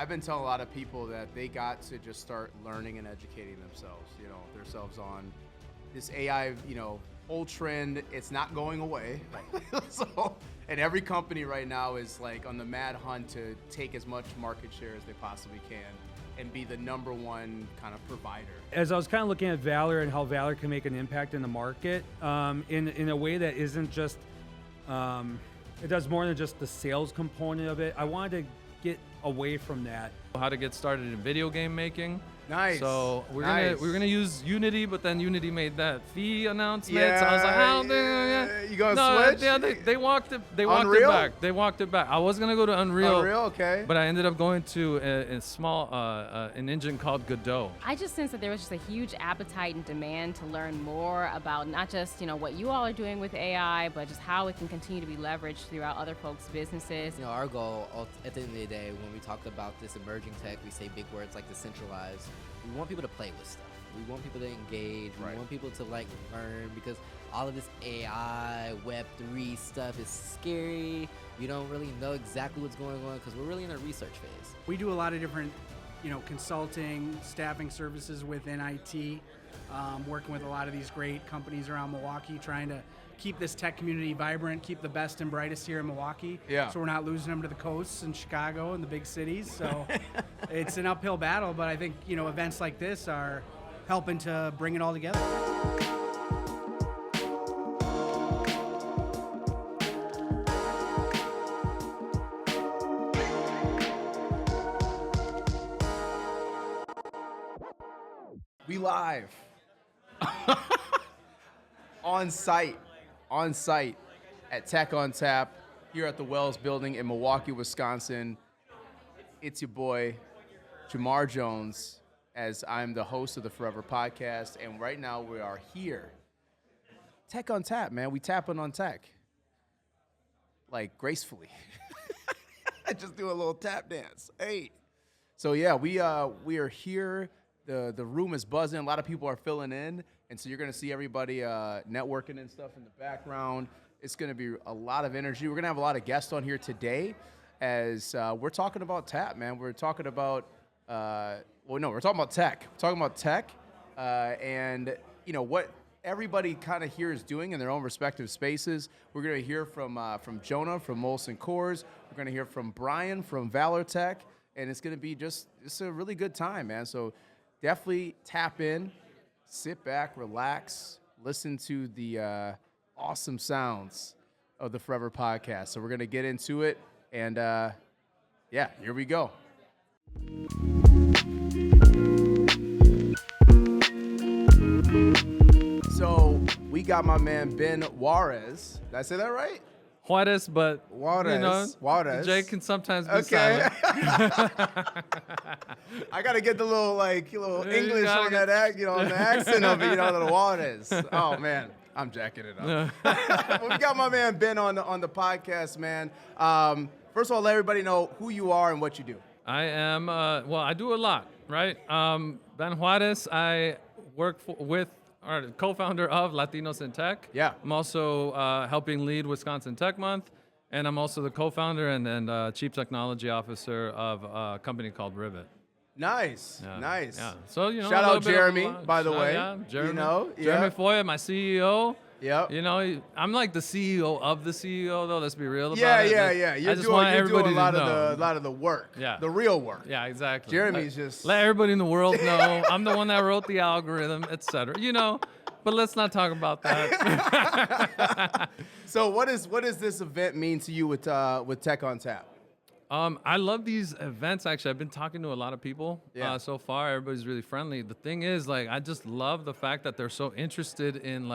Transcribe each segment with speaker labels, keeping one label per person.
Speaker 1: I've been telling a lot of people that they got to just start learning and educating themselves on this AI, old trend. It's not going away. So, and every company right now is like on the mad hunt to take as much market share as they possibly can and be the number one kind of provider.
Speaker 2: As I was kind of looking at Valor and how Valor can make an impact in the market, in a way that isn't just, it does more than just the sales component of it. I wanted to get away from that.
Speaker 3: How to get started in video game making.
Speaker 1: Nice.
Speaker 3: So we're gonna use Unity, but then Unity made that fee announcement.
Speaker 1: Yeah.
Speaker 3: So I was like, oh, yeah.
Speaker 1: You gonna switch?
Speaker 3: Yeah, they walked it
Speaker 1: Unreal?
Speaker 3: back. They walked it back. I was gonna go to Unreal.
Speaker 1: Okay.
Speaker 3: But I ended up going to a small an engine called Godot.
Speaker 4: I just sense that there was just a huge appetite and demand to learn more about not just what you all are doing with AI, but just how it can continue to be leveraged throughout other folks' businesses.
Speaker 5: Our goal at the end of the day, when we talk about this emerging tech, we say big words like decentralized. We want people to play with stuff. We want people to engage.
Speaker 1: Right.
Speaker 5: We want people to learn, because all of this AI, Web3 stuff is scary. You don't really know exactly what's going on because we're really in a research phase.
Speaker 6: We do a lot of different, consulting, staffing services within IT, working with a lot of these great companies around Milwaukee, trying to keep this tech community vibrant, keep the best and brightest here in Milwaukee.
Speaker 1: Yeah.
Speaker 6: So we're not losing them to the coasts and Chicago and the big cities. So it's an uphill battle, but I think, events like this are helping to bring it all together.
Speaker 1: We live. On site at Tech on Tap here at the Wells Building in Milwaukee, Wisconsin. It's your boy, Jamar Jones, as I'm the host of the Foureva Podcast, and right now we are here. Tech on Tap, man. We tapping on tech. Like, gracefully. I just do a little tap dance. Hey. So, yeah, we are here. The room is buzzing. A lot of people are filling in. And so you're going to see everybody networking and stuff in the background. It's going to be a lot of energy. We're going to have a lot of guests on here today as we're talking about tap, man. We're talking about, we're talking about tech. We're talking about tech and, what everybody kind of here is doing in their own respective spaces. We're going to hear from Jonah from Molson Coors. We're going to hear from Brian from Valor Tech. And it's going to be it's a really good time, man. So definitely tap in. Sit back, relax, listen to the awesome sounds of the Foureva Podcast. So we're going to get into it, and here we go. So we got my man Ben Juarez. Did I say that right?
Speaker 3: Juarez, but
Speaker 1: Juarez.
Speaker 3: Jay can sometimes be silent.
Speaker 1: I gotta get the little English on that on the accent of it, the Juarez. Oh man, I'm jacking it up. Well, we got my man Ben on the podcast, man. First of all, let everybody know who you are and what you do.
Speaker 3: I am I do a lot, right? Ben Juarez. I work with our co-founder of Latinos in Tech.
Speaker 1: Yeah.
Speaker 3: I'm also helping lead Wisconsin Tech Month, and I'm also the co-founder and chief technology officer of a company called Rivet.
Speaker 1: Nice,
Speaker 3: Yeah.
Speaker 1: nice.
Speaker 3: Yeah. So
Speaker 1: shout out Jeremy, by the way.
Speaker 3: Yeah, Jeremy.
Speaker 1: Yeah.
Speaker 3: Jeremy Foya, my CEO.
Speaker 1: Yep.
Speaker 3: I'm like the CEO of the CEO, though. Let's be real about it.
Speaker 1: Yeah. You're doing a lot of the work.
Speaker 3: Yeah.
Speaker 1: The real work.
Speaker 3: Yeah, exactly.
Speaker 1: Jeremy's just
Speaker 3: let everybody in the world know I'm the one that wrote the algorithm, etc. But let's not talk about that.
Speaker 1: So what does this event mean to you with Tech on Tap?
Speaker 3: I love these events. Actually, I've been talking to a lot of people so far. Everybody's really friendly. The thing is, I just love the fact that they're so interested in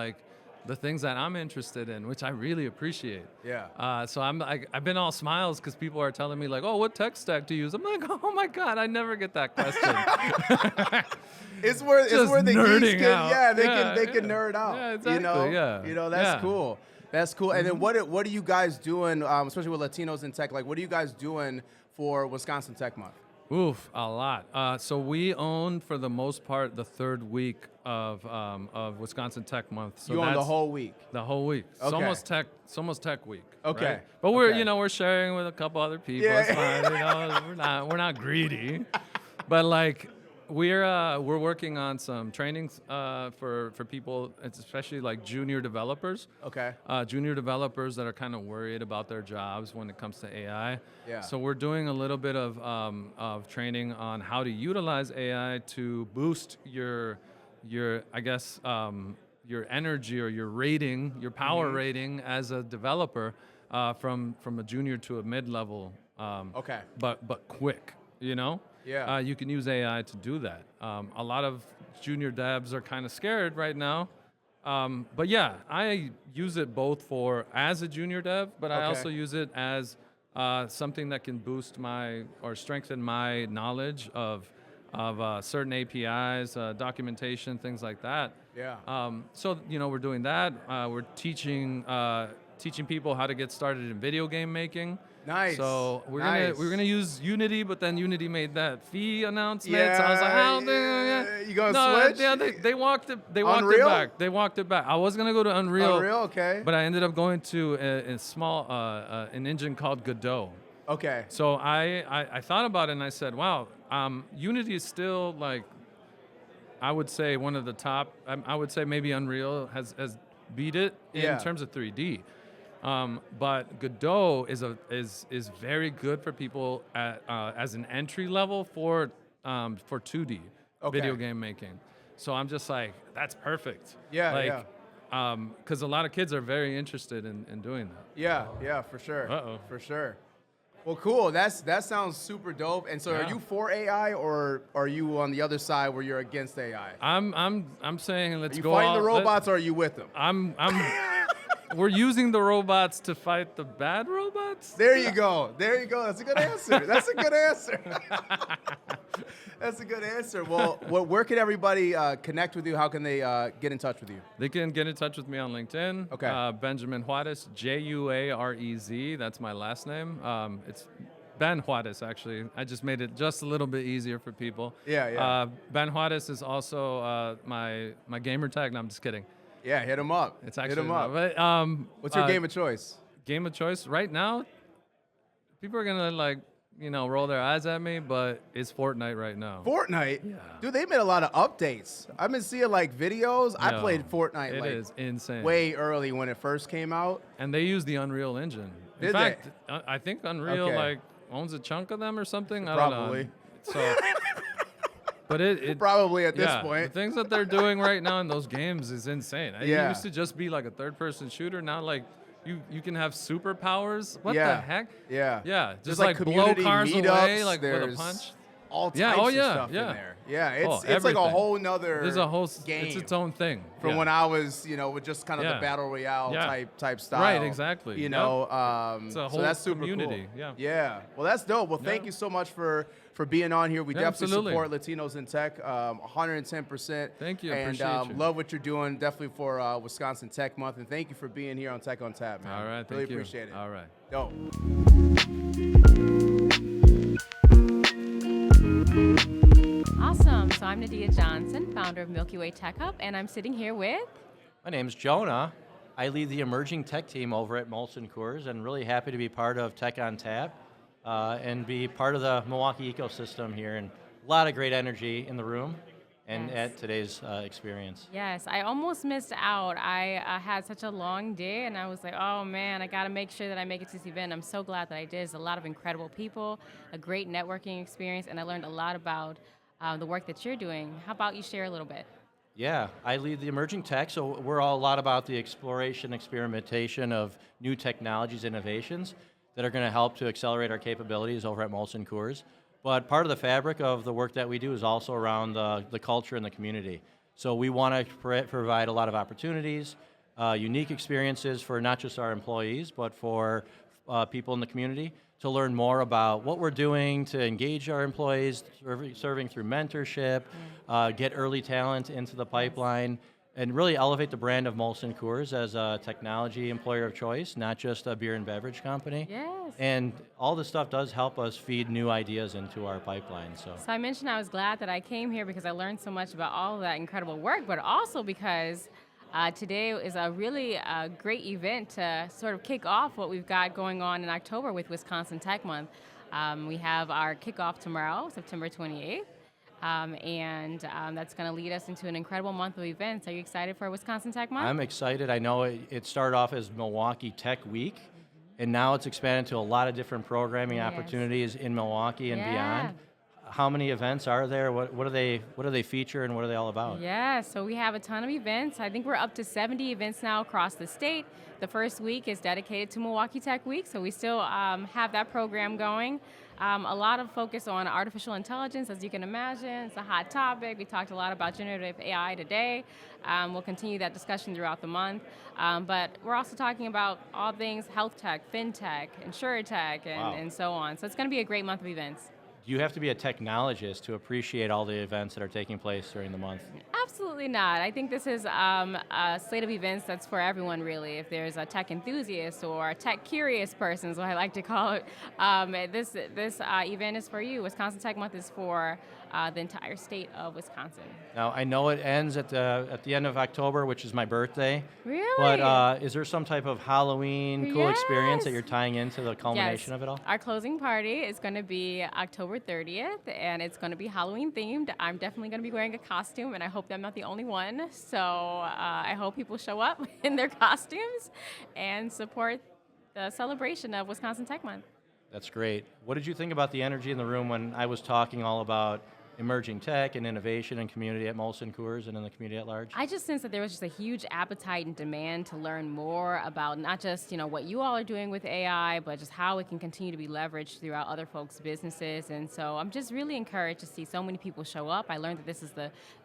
Speaker 3: the things that I'm interested in, which I really appreciate.
Speaker 1: Yeah.
Speaker 3: So I've been all smiles because people are telling me oh, what tech stack do you use? I'm like, oh my God, I never get that question.
Speaker 1: It's where the geeks
Speaker 3: out.
Speaker 1: they can nerd out.
Speaker 3: Yeah, exactly.
Speaker 1: That's cool. That's cool. And then what are you guys doing, especially with Latinos in tech? What are you guys doing for Wisconsin Tech Month?
Speaker 3: Oof, a lot. So we own, for the most part, the third week of Wisconsin Tech Month. So
Speaker 1: You on the
Speaker 3: that's
Speaker 1: whole week?
Speaker 3: the whole week. It's
Speaker 1: Okay.
Speaker 3: almost Tech Week.
Speaker 1: Okay.
Speaker 3: right? But we're
Speaker 1: Okay.
Speaker 3: we're sharing with a couple other people.
Speaker 1: Yeah.
Speaker 3: It's fine. We're not greedy. But like we're working on some trainings for people, especially like junior developers.
Speaker 1: Okay.
Speaker 3: Junior developers that are kind of worried about their jobs when it comes to AI.
Speaker 1: Yeah.
Speaker 3: So we're doing a little bit of training on how to utilize AI to boost your I guess your energy or your rating, your power rating as a developer from a junior to a mid-level.
Speaker 1: Okay.
Speaker 3: But quick, you know.
Speaker 1: Yeah.
Speaker 3: You can use AI to do that. A lot of junior devs are kind of scared right now. But yeah, I use it both as a junior dev, but I
Speaker 1: Okay.
Speaker 3: also use it as something that can boost or strengthen my knowledge of certain APIs, documentation, things like that.
Speaker 1: Yeah.
Speaker 3: So we're doing that. We're teaching people how to get started in video game making.
Speaker 1: Nice.
Speaker 3: So we're
Speaker 1: Nice.
Speaker 3: gonna use Unity, but then Unity made that fee announcement. So I was like, how
Speaker 1: You gonna switch?
Speaker 3: Yeah, they walked it. They walked
Speaker 1: Unreal?
Speaker 3: it back. They walked it back. I was gonna go to Unreal.
Speaker 1: Unreal, okay.
Speaker 3: But I ended up going to a small an engine called Godot.
Speaker 1: Okay.
Speaker 3: So I thought about it and I said, wow, Unity is still like, I would say one of the top. I would say maybe Unreal has beat it
Speaker 1: Yeah.
Speaker 3: in terms of 3D. But Godot is very good for people as an entry level for 2D video game making. So I'm just like, that's perfect.
Speaker 1: Yeah,
Speaker 3: like, because a lot of kids are very interested in doing that.
Speaker 1: Yeah, for sure.
Speaker 3: Uh-oh.
Speaker 1: For sure. Well, cool. That sounds super dope. And so, are
Speaker 3: Yeah.
Speaker 1: you for AI or are you on the other side where you're against AI?
Speaker 3: I'm saying let's
Speaker 1: Are you
Speaker 3: go
Speaker 1: fighting
Speaker 3: all-
Speaker 1: the
Speaker 3: let-
Speaker 1: robots or are you with them?
Speaker 3: I'm we're using the robots to fight the bad robots.
Speaker 1: There you go. There you go. That's a good answer. That's a good answer. That's a good answer. Well, where can everybody connect with you? How can they get in touch with you?
Speaker 3: They can get in touch with me on LinkedIn.
Speaker 1: Okay.
Speaker 3: Benjamin Juarez, Juarez. That's my last name. It's Ben Juarez, actually. I just made it just a little bit easier for people.
Speaker 1: Yeah.
Speaker 3: Ben Juarez is also my gamer tag. No, I'm just kidding.
Speaker 1: Yeah, hit them up.
Speaker 3: It's actually
Speaker 1: hit them up.
Speaker 3: But,
Speaker 1: What's your game of choice?
Speaker 3: Game of choice right now? People are gonna roll their eyes at me, but it's Fortnite right now.
Speaker 1: Fortnite?
Speaker 3: Yeah.
Speaker 1: Dude, they made a lot of updates. I've been seeing videos. I
Speaker 3: Yo,
Speaker 1: played Fortnite
Speaker 3: It is insane.
Speaker 1: way early when it first came out.
Speaker 3: And they use the Unreal Engine. In
Speaker 1: Did they?
Speaker 3: fact, I think Unreal
Speaker 1: Okay.
Speaker 3: owns a chunk of them or something. I
Speaker 1: Probably.
Speaker 3: don't know. So, but it
Speaker 1: Probably at this
Speaker 3: yeah,
Speaker 1: point.
Speaker 3: the things that they're doing right now in those games is insane. It
Speaker 1: Yeah.
Speaker 3: used to just be like a third-person shooter. Now, you can have superpowers. What
Speaker 1: Yeah.
Speaker 3: the heck?
Speaker 1: Yeah.
Speaker 3: Yeah,
Speaker 1: There's
Speaker 3: just like blow
Speaker 1: community
Speaker 3: cars away
Speaker 1: meetups,
Speaker 3: with a
Speaker 1: there's
Speaker 3: punch.
Speaker 1: All types
Speaker 3: Yeah, oh,
Speaker 1: of
Speaker 3: yeah,
Speaker 1: stuff
Speaker 3: yeah.
Speaker 1: in there. Yeah, it's
Speaker 3: Oh,
Speaker 1: like a
Speaker 3: everything.
Speaker 1: whole nother
Speaker 3: There's a whole
Speaker 1: game.
Speaker 3: It's its own thing.
Speaker 1: From
Speaker 3: Yeah.
Speaker 1: when I was, with just kind of the
Speaker 3: Yeah.
Speaker 1: battle royale
Speaker 3: Yeah.
Speaker 1: type style.
Speaker 3: Right, exactly.
Speaker 1: You
Speaker 3: Yep.
Speaker 1: know,
Speaker 3: It's a
Speaker 1: so
Speaker 3: whole
Speaker 1: that's super
Speaker 3: community,
Speaker 1: cool.
Speaker 3: yeah.
Speaker 1: Yeah. Well, that's dope. Well, thank
Speaker 3: Yeah.
Speaker 1: you so much for being on here. We
Speaker 3: Yeah,
Speaker 1: definitely
Speaker 3: absolutely.
Speaker 1: support Latinos in tech, 110%.
Speaker 3: Thank you,
Speaker 1: And
Speaker 3: appreciate you.
Speaker 1: love what you're doing, definitely for Wisconsin Tech Month. And thank you for being here on Tech on Tap, man.
Speaker 3: All right, thank
Speaker 1: really
Speaker 3: you.
Speaker 1: appreciate it.
Speaker 3: All right.
Speaker 1: Dope.
Speaker 4: Awesome. So I'm Nadia Johnson, founder of Milky Way Tech Hub, and I'm sitting here with.
Speaker 7: My name's Jonah. I lead the emerging tech team over at Molson Coors, and really happy to be part of Tech on Tap and be part of the Milwaukee ecosystem here. And a lot of great energy in the room and
Speaker 4: Yes.
Speaker 7: at today's experience.
Speaker 4: Yes, I almost missed out. I had such a long day, and I was like, oh man, I got to make sure that I make it to this event. I'm so glad that I did. There's a lot of incredible people, a great networking experience, and I learned a lot about the work that you're doing. How about you share a little bit?
Speaker 7: Yeah, I lead the emerging tech, so we're all a lot about the exploration, experimentation of new technologies, innovations that are going to help to accelerate our capabilities over at Molson Coors. But part of the fabric of the work that we do is also around the culture and the community. So we want to provide a lot of opportunities, unique experiences for not just our employees, but for people in the community to learn more about what we're doing to engage our employees, serving through mentorship, get early talent into the pipeline, and really elevate the brand of Molson Coors as a technology employer of choice, not just a beer and beverage company.
Speaker 4: Yes.
Speaker 7: And all this stuff does help us feed new ideas into our pipeline. So
Speaker 4: I mentioned I was glad that I came here because I learned so much about all of that incredible work, but also because today is a really great event to sort of kick off what we've got going on in October with Wisconsin Tech Month. We have our kickoff tomorrow, September 28th, and that's going to lead us into an incredible month of events. Are you excited for Wisconsin Tech Month?
Speaker 7: I'm excited. I know it started off as Milwaukee Tech Week, and now it's expanded to a lot of different programming
Speaker 4: Yes.
Speaker 7: opportunities in Milwaukee and
Speaker 4: Yeah.
Speaker 7: beyond. How many events are there? What do they feature, and what are they all about?
Speaker 4: Yeah, so we have a ton of events. I think we're up to 70 events now across the state. The first week is dedicated to Milwaukee Tech Week, so we still have that program going. A lot of focus on artificial intelligence, as you can imagine. It's a hot topic. We talked a lot about generative AI today. We'll continue that discussion throughout the month. But we're also talking about all things health tech, fintech, insurtech,
Speaker 7: Wow.
Speaker 4: and so on. So it's going to be a great month of events.
Speaker 7: Do you have to be a technologist to appreciate all the events that are taking place during the month?
Speaker 4: Absolutely not. I think this is a slate of events that's for everyone, really. If there's a tech enthusiast or a tech curious person, is what I like to call it, this event is for you. Wisconsin Tech Month is for the entire state of Wisconsin.
Speaker 7: Now, I know it ends at the end of October, which is my birthday.
Speaker 4: Really?
Speaker 7: But is there some type of Halloween cool experience that
Speaker 4: Yes.
Speaker 7: you're tying into the culmination
Speaker 4: Yes.
Speaker 7: of it all?
Speaker 4: Our closing party is going to be October 30th, and it's going to be Halloween themed. I'm definitely going to be wearing a costume, and I hope that I'm not the only one. So I hope people show up in their costumes and support the celebration of Wisconsin Tech Month.
Speaker 7: That's great. What did you think about the energy in the room when I was talking all about emerging tech and innovation and community at Molson Coors and in the community at large?
Speaker 4: I just sense that there was just a huge appetite and demand to learn more about not just what you all are doing with AI, but just how it can continue to be leveraged throughout other folks' businesses. And so I'm just really encouraged to see so many people show up. I learned that this is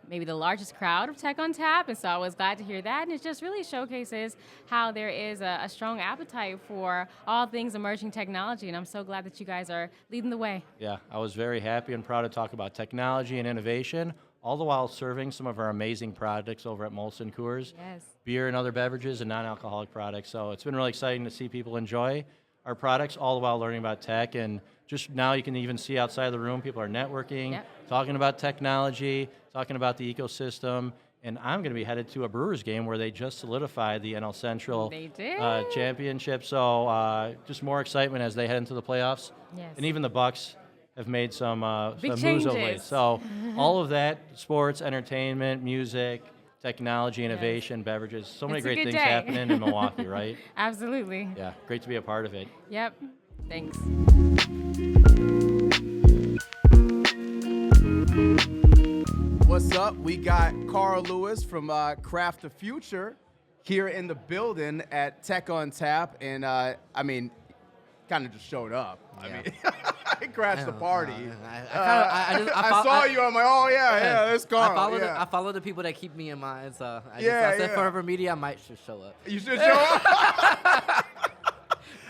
Speaker 4: maybe the largest crowd of Tech on Tap, and so I was glad to hear that. And it just really showcases how there is a strong appetite for all things emerging technology, and I'm so glad that you guys are leading the way.
Speaker 7: Yeah, I was very happy and proud to talk about technology and innovation, all the while serving some of our amazing products over at Molson Coors.
Speaker 4: Yes.
Speaker 7: Beer and other beverages and non-alcoholic products. So it's been really exciting to see people enjoy our products, all the while learning about tech. And just now you can even see outside the room, people are networking,
Speaker 4: Yep.
Speaker 7: talking about technology, talking about the ecosystem. And I'm going to be headed to a Brewers game where they just solidified the NL Central
Speaker 4: They did.
Speaker 7: championship. So just more excitement as they head into the playoffs.
Speaker 4: Yes.
Speaker 7: And even the Bucks have made some
Speaker 4: Big
Speaker 7: moves of late.
Speaker 4: changes.
Speaker 7: So all of that, sports, entertainment, music, technology, innovation, beverages, so many
Speaker 4: It's a
Speaker 7: great
Speaker 4: good
Speaker 7: things
Speaker 4: day.
Speaker 7: happening in Milwaukee, right?
Speaker 4: Absolutely.
Speaker 7: Yeah, great to be a part of it.
Speaker 4: Yep. Thanks.
Speaker 1: What's up? We got Carl Lewis from Craft the Future here in the building at Tech on Tap, and I mean, kind of just showed up. I
Speaker 5: Yeah.
Speaker 1: mean, I crashed the party.
Speaker 5: I
Speaker 1: saw you. I'm like, oh yeah, there's Carl.
Speaker 5: I follow the people that keep me in mind, so I
Speaker 1: Yeah,
Speaker 5: said
Speaker 1: yeah.
Speaker 5: Forever Media, I might just show up.
Speaker 1: You should show up.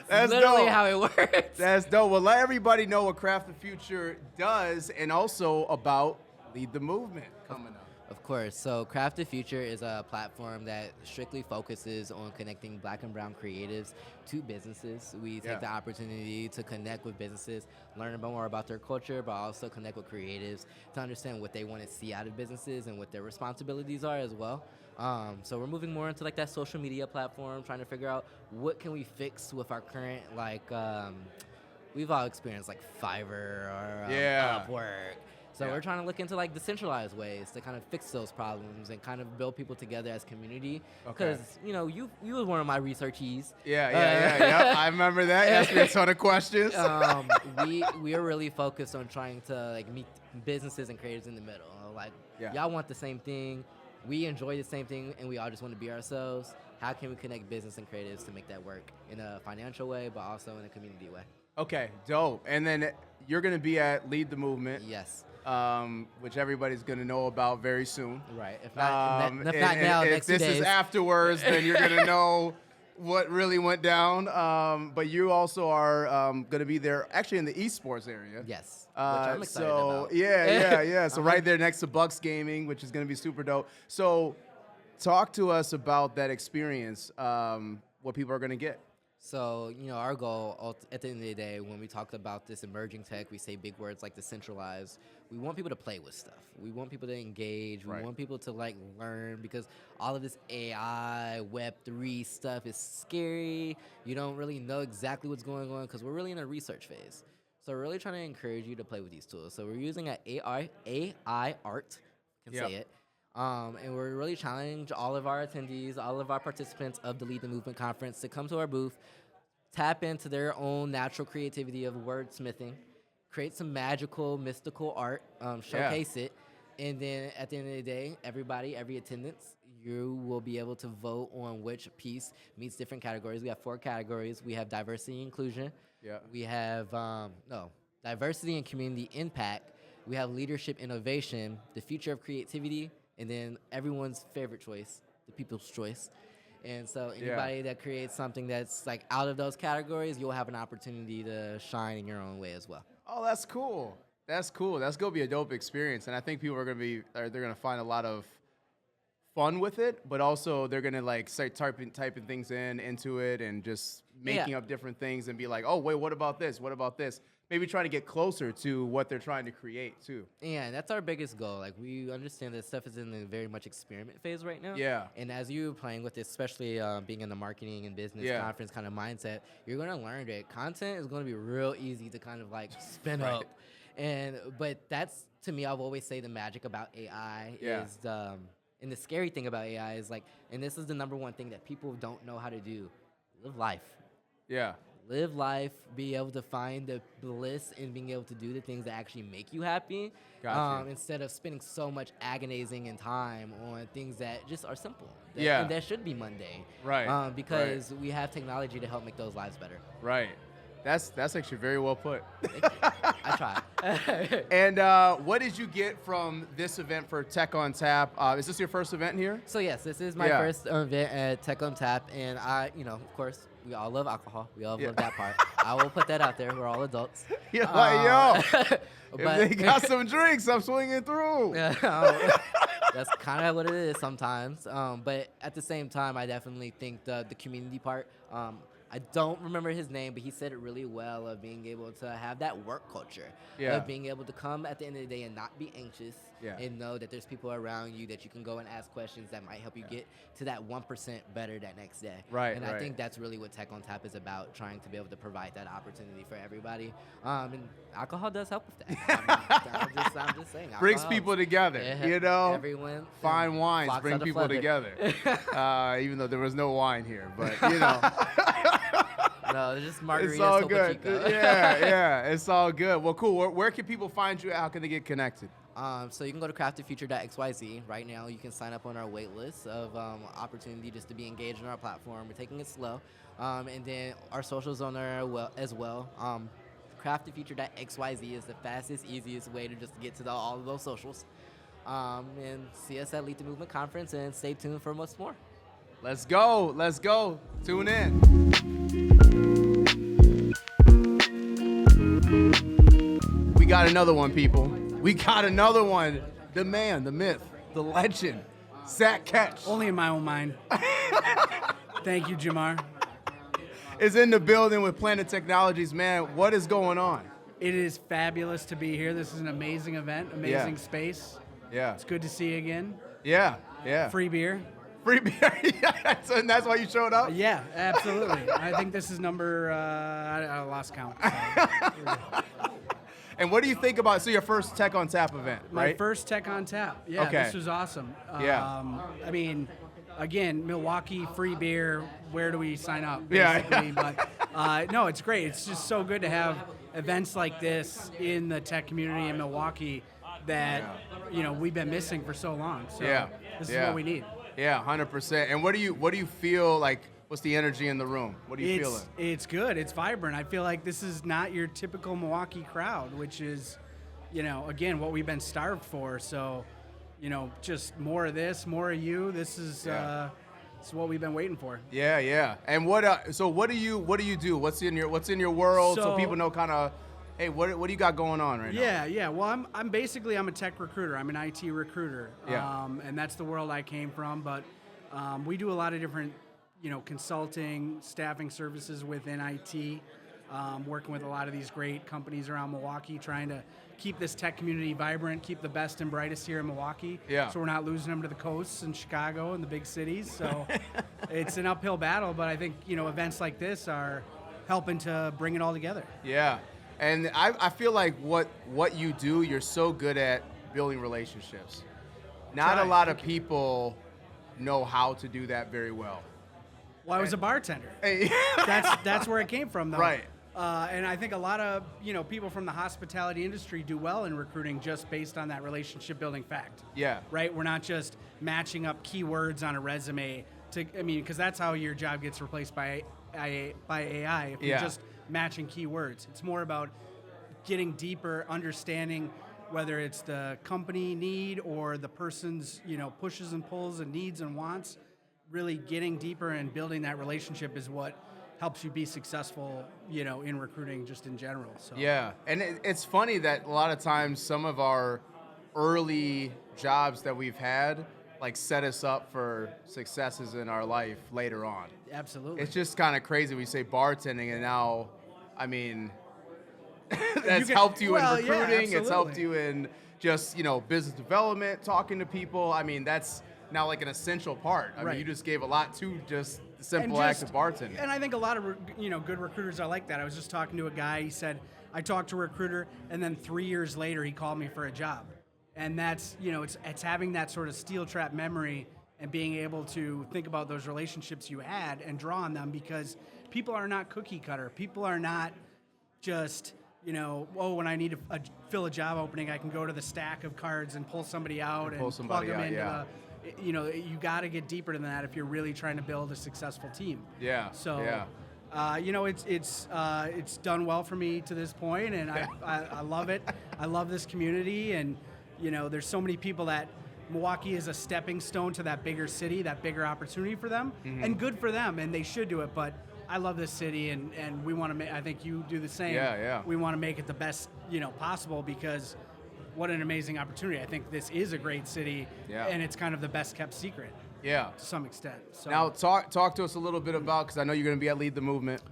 Speaker 1: That's
Speaker 5: Literally
Speaker 1: dope.
Speaker 5: how it works.
Speaker 1: That's dope. Well, let everybody know what Craft the Future does, and also about Lead the Movement coming up.
Speaker 5: Of course. So Craft the Future is a platform that strictly focuses on connecting Black and brown creatives to businesses. We take
Speaker 1: Yeah.
Speaker 5: the opportunity to connect with businesses, learn more about their culture, but also connect with creatives to understand what they want to see out of businesses and what their responsibilities are as well. So we're moving more into like that social media platform, trying to figure out what can we fix with our current we've all experienced like Fiverr or
Speaker 1: Yeah.
Speaker 5: Upwork. So
Speaker 1: Yeah.
Speaker 5: we're trying to look into like decentralized ways to kind of fix those problems and kind of build people together as community.
Speaker 1: Okay.
Speaker 5: Because you were one of my researchees.
Speaker 1: Yeah. I remember that. You asked me a ton of questions.
Speaker 5: We are really focused on trying to like meet businesses and creators in the middle. Like
Speaker 1: Yeah.
Speaker 5: y'all want the same thing, we enjoy the same thing, and we all just want to be ourselves. How can we connect business and creatives to make that work in a financial way, but also in a community way?
Speaker 1: Okay, dope. And then you're going to be at Lead the Movement,
Speaker 5: Yes.
Speaker 1: which everybody's going to know about very soon.
Speaker 5: Right. If not now,
Speaker 1: if
Speaker 5: next 2
Speaker 1: this
Speaker 5: days.
Speaker 1: is afterwards, then you're going to know what really went down. But you also are going to be there actually in the esports area.
Speaker 5: Yes. Which I'm excited about.
Speaker 1: Yeah. So right there next to Bucks Gaming, which is going to be super dope. So talk to us about that experience, what people are going to get.
Speaker 5: So, our goal at the end of the day, when we talked about this emerging tech, we say big words like decentralized. We want people to play with stuff. We want people to engage. We want people to learn, because all of this AI, Web3 stuff is scary. You don't really know exactly what's going on because we're really in a research phase. So we're really trying to encourage you to play with these tools. So we're using an AI art, say it. And we're really challenging all of our attendees, all of our participants of the Lead the Movement Conference to come to our booth, tap into their own natural creativity of wordsmithing, create some magical, mystical art, showcase it, and then at the end of the day, every attendance, you will be able to vote on which piece meets different categories. We have 4 categories. We have diversity and inclusion.
Speaker 1: Yeah.
Speaker 5: We have, diversity and community impact. We have leadership innovation, the future of creativity, and then everyone's favorite choice, the people's choice. And so anybody that creates something that's out of those categories, you'll have an opportunity to shine in your own way as well.
Speaker 1: Oh, that's cool. That's cool. That's going to be a dope experience. And I think people are going to they're going to find a lot of fun with it, but also they're going to start typing things into it and just making up different things and be like, oh, wait, what about this? What about this? Maybe trying to get closer to what they're trying to create too.
Speaker 5: Yeah, that's our biggest goal. We understand that stuff is in the very much experiment phase right now.
Speaker 1: Yeah.
Speaker 5: And as you're playing with this, especially being in the marketing and business conference kind of mindset, you're going to learn that content is going to be real easy to kind of spin up. But that's, to me, I've always say the magic about AI is and the scary thing about AI is and this is the number one thing that people don't know how to do: live life.
Speaker 1: Yeah.
Speaker 5: Live life, be able to find the bliss in being able to do the things that actually make you happy, instead of spending so much agonizing and time on things that just are simple. And that should be mundane.
Speaker 1: Right.
Speaker 5: Because we have technology to help make those lives better.
Speaker 1: Right. That's actually very well put.
Speaker 5: Thank you. I try.
Speaker 1: And what did you get from this event for Tech on Tap? Is this your first event here?
Speaker 5: So yes, this is my first event at Tech on Tap, and of course, we all love alcohol. We all love that part. I will put that out there. We're all adults.
Speaker 1: Yo,
Speaker 5: but
Speaker 1: if they got some drinks, I'm swinging through.
Speaker 5: That's kind of what it is sometimes. But at the same time, I definitely think the community part. I don't remember his name, but he said it really well, of being able to have that work culture, of being able to come at the end of the day and not be anxious, and know that there's people around you that you can go and ask questions that might help you get to that 1% better that next day.
Speaker 1: Right.
Speaker 5: And I think that's really what Tech on Tap is about, trying to be able to provide that opportunity for everybody. And alcohol does help with that. I'm just saying.
Speaker 1: Brings people together,
Speaker 5: Everyone.
Speaker 1: Fine wines bring people together. Even though there was no wine here, but
Speaker 5: No, it's just margaritas.
Speaker 1: It's all
Speaker 5: Topo
Speaker 1: good.
Speaker 5: Chico.
Speaker 1: Yeah, it's all good. Well, cool. Where can people find you? How can they get connected?
Speaker 5: So you can go to craftedfuture.xyz. Right now, you can sign up on our wait list of opportunity just to be engaged in our platform. We're taking it slow. And then our socials on there as well. Craftedfuture.xyz is the fastest, easiest way to just get to all of those socials. And see us at Lead the Movement Conference, and stay tuned for much more.
Speaker 1: Let's go. Tune in. We got another one, people. We got another one. The man, the myth, the legend, Zach Ketch.
Speaker 6: Only in my own mind. Thank you, Jamar.
Speaker 1: Is in the building with Planet Technologies. Man, what is going on?
Speaker 6: It is fabulous to be here. This is an amazing event, amazing space.
Speaker 1: Yeah.
Speaker 6: It's good to see you again.
Speaker 1: Yeah.
Speaker 6: Free beer.
Speaker 1: Free beer. And that's why you showed up?
Speaker 6: Yeah, absolutely. I think this is number, I lost count. So.
Speaker 1: And what do you think about, your first Tech on Tap event, right?
Speaker 6: My first Tech on Tap. Yeah,
Speaker 1: Okay.
Speaker 6: This was awesome.
Speaker 1: Yeah.
Speaker 6: I mean, again, Milwaukee, free beer, where do we sign up,
Speaker 1: Yeah.
Speaker 6: basically. But no, it's great. It's just so good to have events like this in the tech community in Milwaukee that, we've been missing for so long. So this is what we need.
Speaker 1: Yeah, 100%. And what do you feel like? What's the energy in the room? What are you feeling?
Speaker 6: It's good. It's vibrant. I feel like this is not your typical Milwaukee crowd, which is, again, what we've been starved for. So, just more of this, more of you. This is what we've been waiting for.
Speaker 1: Yeah. And so what do you do? What's in your world so people know kind of, hey, what do you got going on right now?
Speaker 6: Yeah. Well, I'm a tech recruiter. I'm an IT recruiter.
Speaker 1: Yeah.
Speaker 6: And that's the world I came from. But We do a lot of different, consulting, staffing services within IT, working with a lot of these great companies around Milwaukee, trying to keep this tech community vibrant, keep the best and brightest here in Milwaukee.
Speaker 1: Yeah.
Speaker 6: So we're not losing them to the coasts and Chicago and the big cities. So it's an uphill battle, but I think, events like this are helping to bring it all together.
Speaker 1: Yeah. And I feel like what you do, you're so good at building relationships. Not a lot of people know how to do that very well.
Speaker 6: Well, I was a bartender.
Speaker 1: Hey.
Speaker 6: That's where it came from, though.
Speaker 1: Right.
Speaker 6: And I think a lot of people from the hospitality industry do well in recruiting just based on that relationship building fact.
Speaker 1: Yeah.
Speaker 6: Right. We're not just matching up keywords on a resume because that's how your job gets replaced by AI. If you're just matching keywords, it's more about getting deeper, understanding whether it's the company need or the person's pushes and pulls and needs and wants. Really getting deeper and building that relationship is what helps you be successful, in recruiting just in general. So.
Speaker 1: Yeah, and it's funny that a lot of times some of our early jobs that we've had set us up for successes in our life later on.
Speaker 6: Absolutely.
Speaker 1: It's just kind of crazy. We say bartending, and now, that's helped you in recruiting.
Speaker 6: Yeah,
Speaker 1: it's helped you in just, business development, talking to people. That's now an essential part. I mean, you just gave a lot to just the simple act of bartending.
Speaker 6: And I think a lot of, good recruiters are like that. I was just talking to a guy, he said, I talked to a recruiter, and then 3 years later, he called me for a job. And that's, it's having that sort of steel trap memory and being able to think about those relationships you had and draw on them, because people are not cookie cutter. People are not just, when I need to fill a job opening, I can go to the stack of cards and pull somebody out and plug them into the, you got to get deeper than that if you're really trying to build a successful team.
Speaker 1: Yeah.
Speaker 6: So, it's done well for me to this point, and I love it. I love this community, and there's so many people that Milwaukee is a stepping stone to that bigger city, that bigger opportunity for them, and good for them, and they should do it. But I love this city, and we want to make. I think you do the same.
Speaker 1: Yeah.
Speaker 6: We want to make it the best possible, because what an amazing opportunity. I think this is a great city, and it's kind of the best kept secret.
Speaker 1: Yeah,
Speaker 6: to some extent. So
Speaker 1: now talk to us a little bit about, because I know you're going to be at Lead the Movement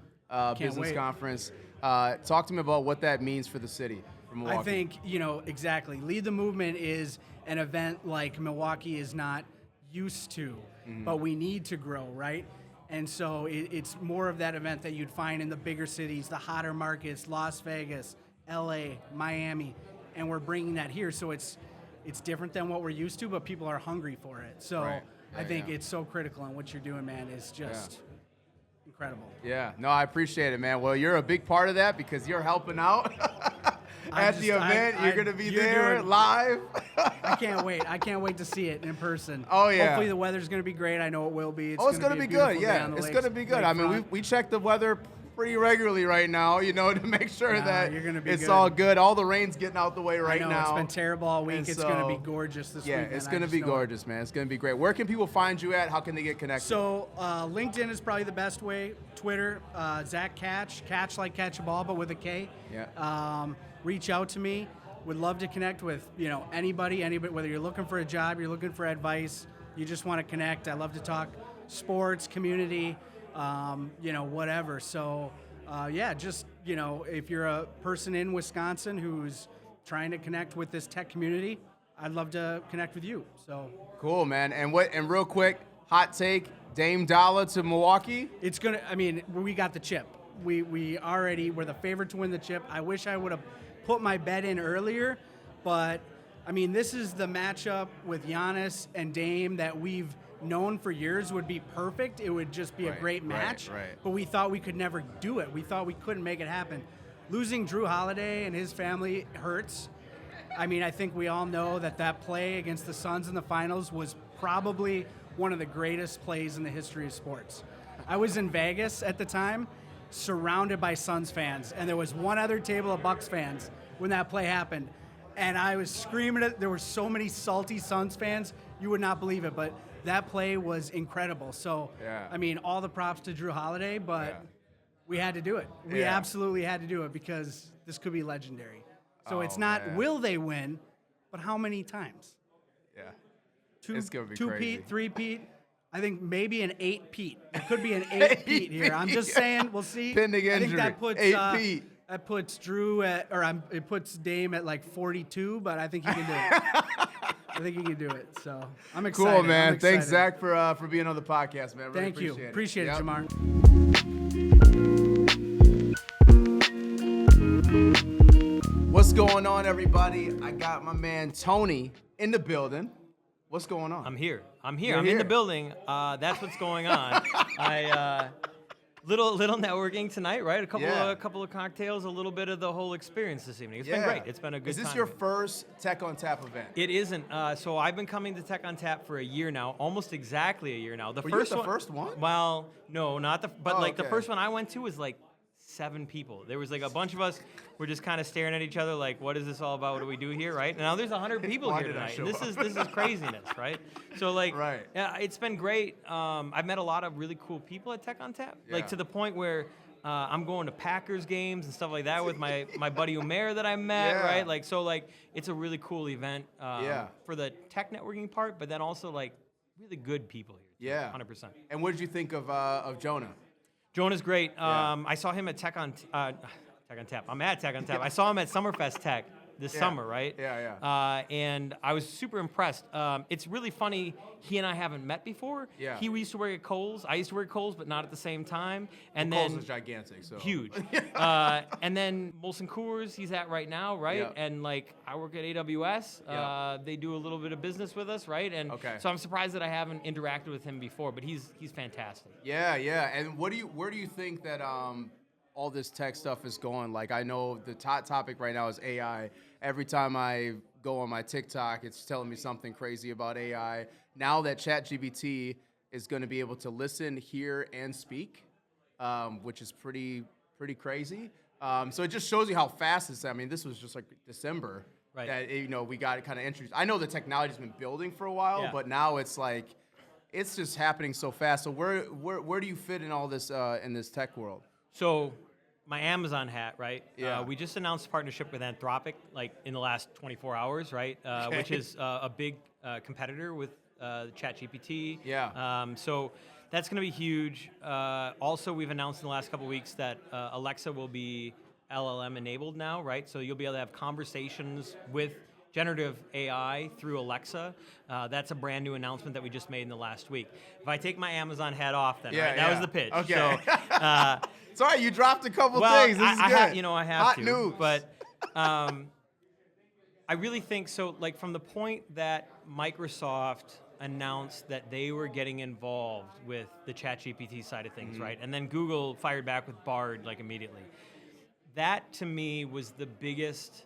Speaker 1: business conference. Talk to me about what that means for the city, for Milwaukee.
Speaker 6: I think exactly. Lead the Movement is an event like Milwaukee is not used to, but we need to grow, right? And so it's more of that event that you'd find in the bigger cities, the hotter markets, Las Vegas, LA, Miami, and we're bringing that here. So it's different than what we're used to, but people are hungry for it. So
Speaker 1: right.
Speaker 6: I think it's so critical, and what you're doing, man, is just incredible.
Speaker 1: Yeah, no, I appreciate it, man. Well, you're a big part of that because you're helping out at the event. You're going to be there live.
Speaker 6: I can't wait. I can't wait to see it in person.
Speaker 1: Oh, yeah.
Speaker 6: Hopefully the weather's going to be great. I know it will be.
Speaker 1: It's going to be good. Yeah, it's going to be good. I mean, we check the weather pretty regularly right now, to make sure that it's all good. All the rain's getting out the way right now.
Speaker 6: It's been terrible all week. It's going to be gorgeous this weekend.
Speaker 1: Yeah, it's going to be gorgeous, man. It's going to be great. Where can people find you at? How can they get connected?
Speaker 6: So LinkedIn is probably the best way. Twitter, Zach Catch like catch a ball, but with a K.
Speaker 1: Yeah.
Speaker 6: Reach out to me. Would love to connect with anybody, whether you're looking for a job, you're looking for advice, you just want to connect. I love to talk sports, community, whatever. So, just, if you're a person in Wisconsin who's trying to connect with this tech community, I'd love to connect with you. So
Speaker 1: cool, man. And real quick, hot take, Dame Dollar to Milwaukee?
Speaker 6: We got the chip. We're the favorite to win the chip. I wish I would have put my bet in earlier, but this is the matchup with Giannis and Dame that we've known for years would be perfect. It would just be a great match.
Speaker 1: Right.
Speaker 6: But we thought we could never do it. We thought we couldn't make it happen. Losing Drew Holiday and his family hurts. I think we all know that play against the Suns in the finals was probably one of the greatest plays in the history of sports. I was in Vegas at the time, surrounded by Suns fans, and there was one other table of Bucks fans when that play happened. And I was screaming there were so many salty Suns fans, you would not believe it, but that play was incredible. So, all the props to Drew Holiday, but we had to do it. We absolutely had to do it because this could be legendary. So it's not will they win, but how many times?
Speaker 1: Yeah.
Speaker 6: Two,
Speaker 1: it's going to be
Speaker 6: two
Speaker 1: crazy.
Speaker 6: Pete, three Pete, I think maybe an 8-peat. It could be an 8-peat here. I'm just saying. We'll see.
Speaker 1: Pending
Speaker 6: I think
Speaker 1: injury.
Speaker 6: that puts
Speaker 1: 8-peat.
Speaker 6: that puts Drew at, it puts Dame at like 42, but I think he can do it. I think he can do it. So I'm excited.
Speaker 1: Cool, man.
Speaker 6: I'm excited.
Speaker 1: Thanks, Zach, for being on the podcast, man. Really
Speaker 6: Thank you. Appreciate it,
Speaker 1: Yep.
Speaker 6: Jamar.
Speaker 1: What's going on, everybody? I got my man Tony in the building. What's going on?
Speaker 8: I'm here. I'm
Speaker 1: You're
Speaker 8: in
Speaker 1: here.
Speaker 8: the building. That's what's going on. Little networking tonight, right? A couple of cocktails, a little bit of the whole experience this evening. It's been great. It's been a good time.
Speaker 1: Is this your first Tech on Tap event?
Speaker 8: It isn't. So I've been coming to Tech on Tap for a year now, almost exactly a year now.
Speaker 1: Were you the first one?
Speaker 8: Well, no, not the. But
Speaker 1: Oh,
Speaker 8: the
Speaker 1: okay.
Speaker 8: first one I went to was like 7 people. There was like a bunch of us. We're just kind of staring at each other, like, what is this all about? What do we do here, right? And now there's 100 people
Speaker 1: Why
Speaker 8: here
Speaker 1: did I
Speaker 8: tonight.
Speaker 1: show
Speaker 8: And this is craziness, right? So like,
Speaker 1: Right.
Speaker 8: yeah, it's been great. I've met a lot of really cool people at Tech on Tap, like
Speaker 1: Yeah.
Speaker 8: to the point where I'm going to Packers games and stuff like that with my buddy Umair that I met,
Speaker 1: Yeah.
Speaker 8: right? Like, so like, it's a really cool event
Speaker 1: Yeah.
Speaker 8: for the tech networking part, but then also like really good people here.
Speaker 1: Yeah.
Speaker 8: 100%.
Speaker 1: And what did you think of Jonah?
Speaker 8: Jonah's great.
Speaker 1: Yeah.
Speaker 8: I saw him at Tech on Tap. I'm at Tech on Tap. I saw him at Summerfest Tech this summer, right?
Speaker 1: Yeah.
Speaker 8: And I was super impressed. It's really funny. He and I haven't met before.
Speaker 1: Yeah.
Speaker 8: He used to work at Kohl's. I used to work at Kohl's, but not at the same time. And
Speaker 1: Kohl's
Speaker 8: then
Speaker 1: is gigantic, so
Speaker 8: huge. And then Molson Coors, he's at right now, right?
Speaker 1: Yeah.
Speaker 8: And like I work at AWS.
Speaker 1: Yeah.
Speaker 8: They do a little bit of business with us, right? And
Speaker 1: Okay.
Speaker 8: so I'm surprised that I haven't interacted with him before, but he's fantastic.
Speaker 1: Yeah. And where do you think that all this tech stuff is going? Like, I know the top topic right now is AI. Every time I go on my TikTok, it's telling me something crazy about AI. Now that ChatGPT is going to be able to listen, hear, and speak, which is pretty crazy. So it just shows you how fast this. I mean, this was just like December
Speaker 8: Right.
Speaker 1: that we got it kind of introduced. I know the technology's been building for a while,
Speaker 8: Yeah.
Speaker 1: but now it's like it's just happening so fast. So where do you fit in all this in this tech world?
Speaker 8: So my Amazon hat, right?
Speaker 1: Yeah.
Speaker 8: We just announced a partnership with Anthropic, like in the last 24 hours, right?
Speaker 1: Okay.
Speaker 8: Which is a big competitor with ChatGPT.
Speaker 1: Yeah.
Speaker 8: So that's going to be huge. Also, we've announced in the last couple of weeks that Alexa will be LLM enabled now, right? So you'll be able to have conversations with generative AI through Alexa. That's a brand new announcement that we just made in the last week. If I take my Amazon hat off, then right, that was the pitch.
Speaker 1: Okay.
Speaker 8: So,
Speaker 1: It's all right. You dropped a couple
Speaker 8: well,
Speaker 1: things. This is
Speaker 8: I
Speaker 1: good.
Speaker 8: have
Speaker 1: Hot
Speaker 8: to.
Speaker 1: news.
Speaker 8: But I really think so. Like from the point that Microsoft announced that they were getting involved with the ChatGPT side of things, right? And then Google fired back with Bard like immediately. That to me was the biggest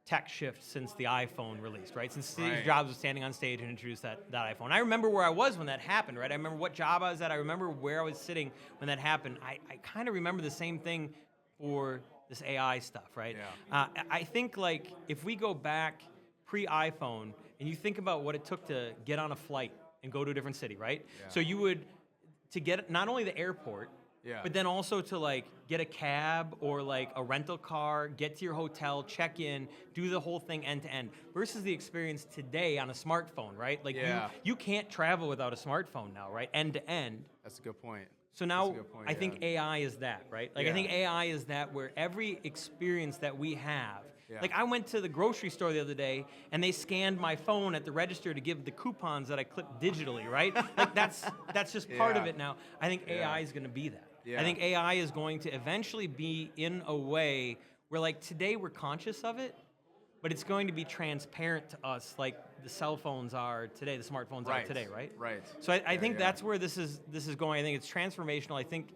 Speaker 8: tech shift since the iPhone released, right? Since Steve
Speaker 1: Right.
Speaker 8: Jobs was standing on stage and introduced that iPhone. I remember where I was when that happened, right? I remember what job I was at. I remember where I was sitting when that happened. I kind of remember the same thing for this AI stuff, right?
Speaker 1: Yeah.
Speaker 8: I think like if we go back pre-iPhone and you think about what it took to get on a flight and go to a different city, right?
Speaker 1: Yeah.
Speaker 8: So you would, to get not only the airport,
Speaker 1: Yeah.
Speaker 8: but then also to like get a cab or like a rental car, get to your hotel, check in, do the whole thing end to end. Versus the experience today on a smartphone, right? Like
Speaker 1: Yeah.
Speaker 8: you can't travel without a smartphone now, right? End to end.
Speaker 1: That's a good point.
Speaker 8: So
Speaker 1: That's
Speaker 8: now
Speaker 1: a good point,
Speaker 8: I think
Speaker 1: yeah.
Speaker 8: AI is that, right? Like
Speaker 1: Yeah.
Speaker 8: I think AI is that where every experience that we have.
Speaker 1: Yeah.
Speaker 8: Like I went to the grocery store the other day and they scanned my phone at the register to give the coupons that I clipped digitally, right? Like that's just part of
Speaker 1: Yeah.
Speaker 8: it now. I think AI is going to be that.
Speaker 1: Yeah.
Speaker 8: I think AI is going to eventually be in a way where like today we're conscious of it, but it's going to be transparent to us like the cell phones are today, the smartphones are today, right?
Speaker 1: Right.
Speaker 8: So I think
Speaker 1: yeah.
Speaker 8: that's where this is going. I think it's transformational. I think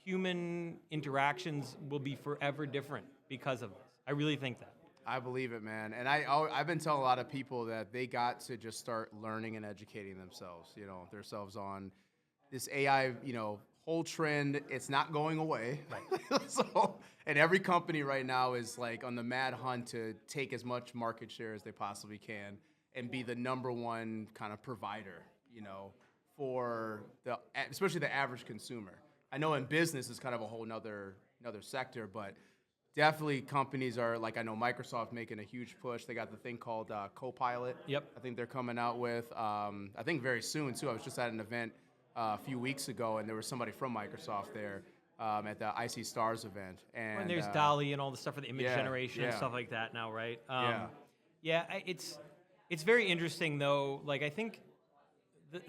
Speaker 8: human interactions will be forever different because of this. I really think that.
Speaker 1: I believe it, man. And I've been telling a lot of people that they got to just start learning and educating themselves on this AI, whole trend. It's not going away. Right. So, and every company right now is like on the mad hunt to take as much market share as they possibly can and be the number one kind of provider, for especially the average consumer. I know in business it's kind of a whole nother sector, but definitely companies are like, I know Microsoft making a huge push. They got the thing called Copilot.
Speaker 8: Yep.
Speaker 1: I think they're coming out with. I think very soon too. I was just at an event a few weeks ago, and there was somebody from Microsoft there at the IC Stars event. And
Speaker 8: there's Dolly and all the stuff for the image
Speaker 1: yeah,
Speaker 8: generation and
Speaker 1: yeah.
Speaker 8: stuff like that now, right?
Speaker 1: Yeah.
Speaker 8: It's very interesting though. Like I think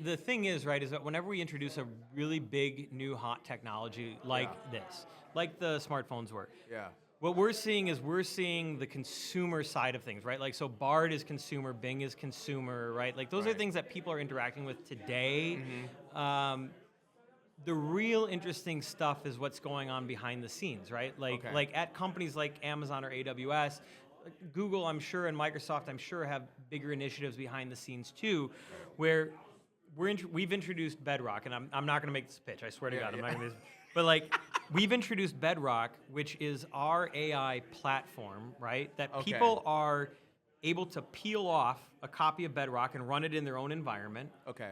Speaker 8: the thing is, right, is that whenever we introduce a really big new hot technology like this, like the smartphones were,
Speaker 1: Yeah.
Speaker 8: what we're seeing is the consumer side of things, right? Like, so Bard is consumer, Bing is consumer, right? Like, those are
Speaker 1: Right.
Speaker 8: things that people are interacting with today. The real interesting stuff is what's going on behind the scenes, right? Like,
Speaker 1: Okay.
Speaker 8: like at companies like Amazon or AWS, Google, I'm sure, and Microsoft, I'm sure, have bigger initiatives behind the scenes too, where we've introduced Bedrock, and I'm not going to make this pitch. I swear to God, I'm not going to. But like, we've introduced Bedrock, which is our AI platform, right? That
Speaker 1: Okay.
Speaker 8: people are able to peel off a copy of Bedrock and run it in their own environment,
Speaker 1: Okay.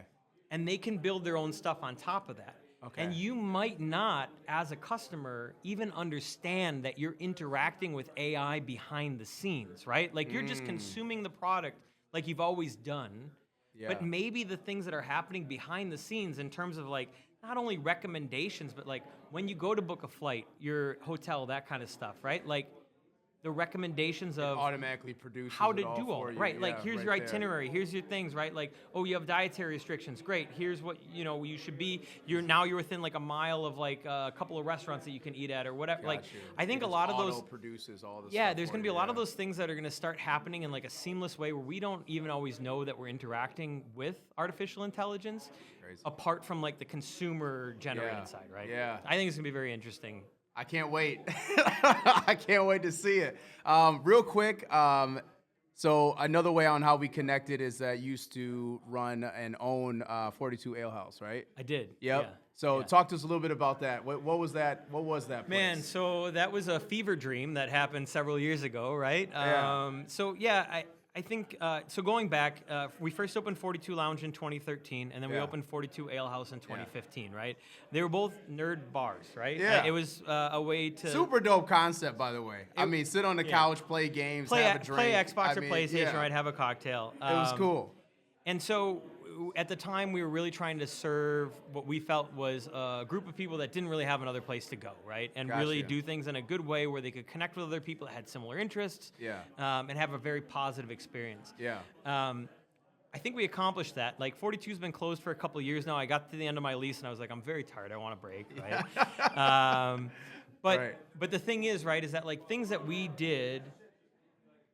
Speaker 8: and they can build their own stuff on top of that.
Speaker 1: Okay.
Speaker 8: And you might not, as a customer, even understand that you're interacting with AI behind the scenes, right? Like you're just consuming the product like you've always done.
Speaker 1: Yeah.
Speaker 8: But maybe the things that are happening behind the scenes in terms of like not only recommendations, but like when you go to book a flight, your hotel, that kind of stuff, right? Like the recommendations of
Speaker 1: automatically produces
Speaker 8: how to
Speaker 1: it all
Speaker 8: do all
Speaker 1: for
Speaker 8: that,
Speaker 1: you.
Speaker 8: right? Like
Speaker 1: Yeah,
Speaker 8: here's
Speaker 1: right
Speaker 8: your
Speaker 1: there.
Speaker 8: itinerary, here's your things, right? Like, oh, you have dietary restrictions, great. Here's what you should be. You're within like a mile of like a couple of restaurants that you can eat at or whatever. Like,
Speaker 1: Got you.
Speaker 8: I think
Speaker 1: It
Speaker 8: a
Speaker 1: just
Speaker 8: lot of those
Speaker 1: auto-produces all this
Speaker 8: yeah,
Speaker 1: stuff
Speaker 8: there's
Speaker 1: for
Speaker 8: going to be a
Speaker 1: you,
Speaker 8: lot of
Speaker 1: yeah.
Speaker 8: those things that are going to start happening in like a seamless way where we don't even always know that we're interacting with artificial intelligence,
Speaker 1: Crazy.
Speaker 8: apart from like the consumer generated
Speaker 1: Yeah,
Speaker 8: side, right?
Speaker 1: yeah.
Speaker 8: I think it's going to be very interesting.
Speaker 1: I can't wait. I can't wait to see it. Real quick, so another way on how we connected is that you used to run and own 42 Ale House, right?
Speaker 8: I did.
Speaker 1: Yep.
Speaker 8: Yeah.
Speaker 1: So
Speaker 8: Yeah.
Speaker 1: talk to us a little bit about that. What was that? What was that place?
Speaker 8: Man, so that was a fever dream that happened several years ago, right?
Speaker 1: Yeah.
Speaker 8: So yeah, I think, so going back, we first opened 42 Lounge in 2013, and then we
Speaker 1: Yeah.
Speaker 8: opened 42 Ale House in 2015, right? They were both nerd bars, right?
Speaker 1: Yeah.
Speaker 8: It was a way to
Speaker 1: Super dope concept, by the way. I mean, sit on the couch, play games,
Speaker 8: play,
Speaker 1: have a drink.
Speaker 8: play Xbox
Speaker 1: I
Speaker 8: or
Speaker 1: mean,
Speaker 8: PlayStation,
Speaker 1: yeah.
Speaker 8: right? Have a cocktail.
Speaker 1: It was cool.
Speaker 8: And so at the time, we were really trying to serve what we felt was a group of people that didn't really have another place to go, right? And really
Speaker 1: Gotcha.
Speaker 8: do things in a good way where they could connect with other people that had similar interests
Speaker 1: Yeah.
Speaker 8: and have a very positive experience.
Speaker 1: Yeah.
Speaker 8: I think we accomplished that. Like 42's been closed for a couple of years now. I got to the end of my lease and I was like, I'm very tired. I want a break, right?
Speaker 1: Right.
Speaker 8: But the thing is, right, is that like things that we did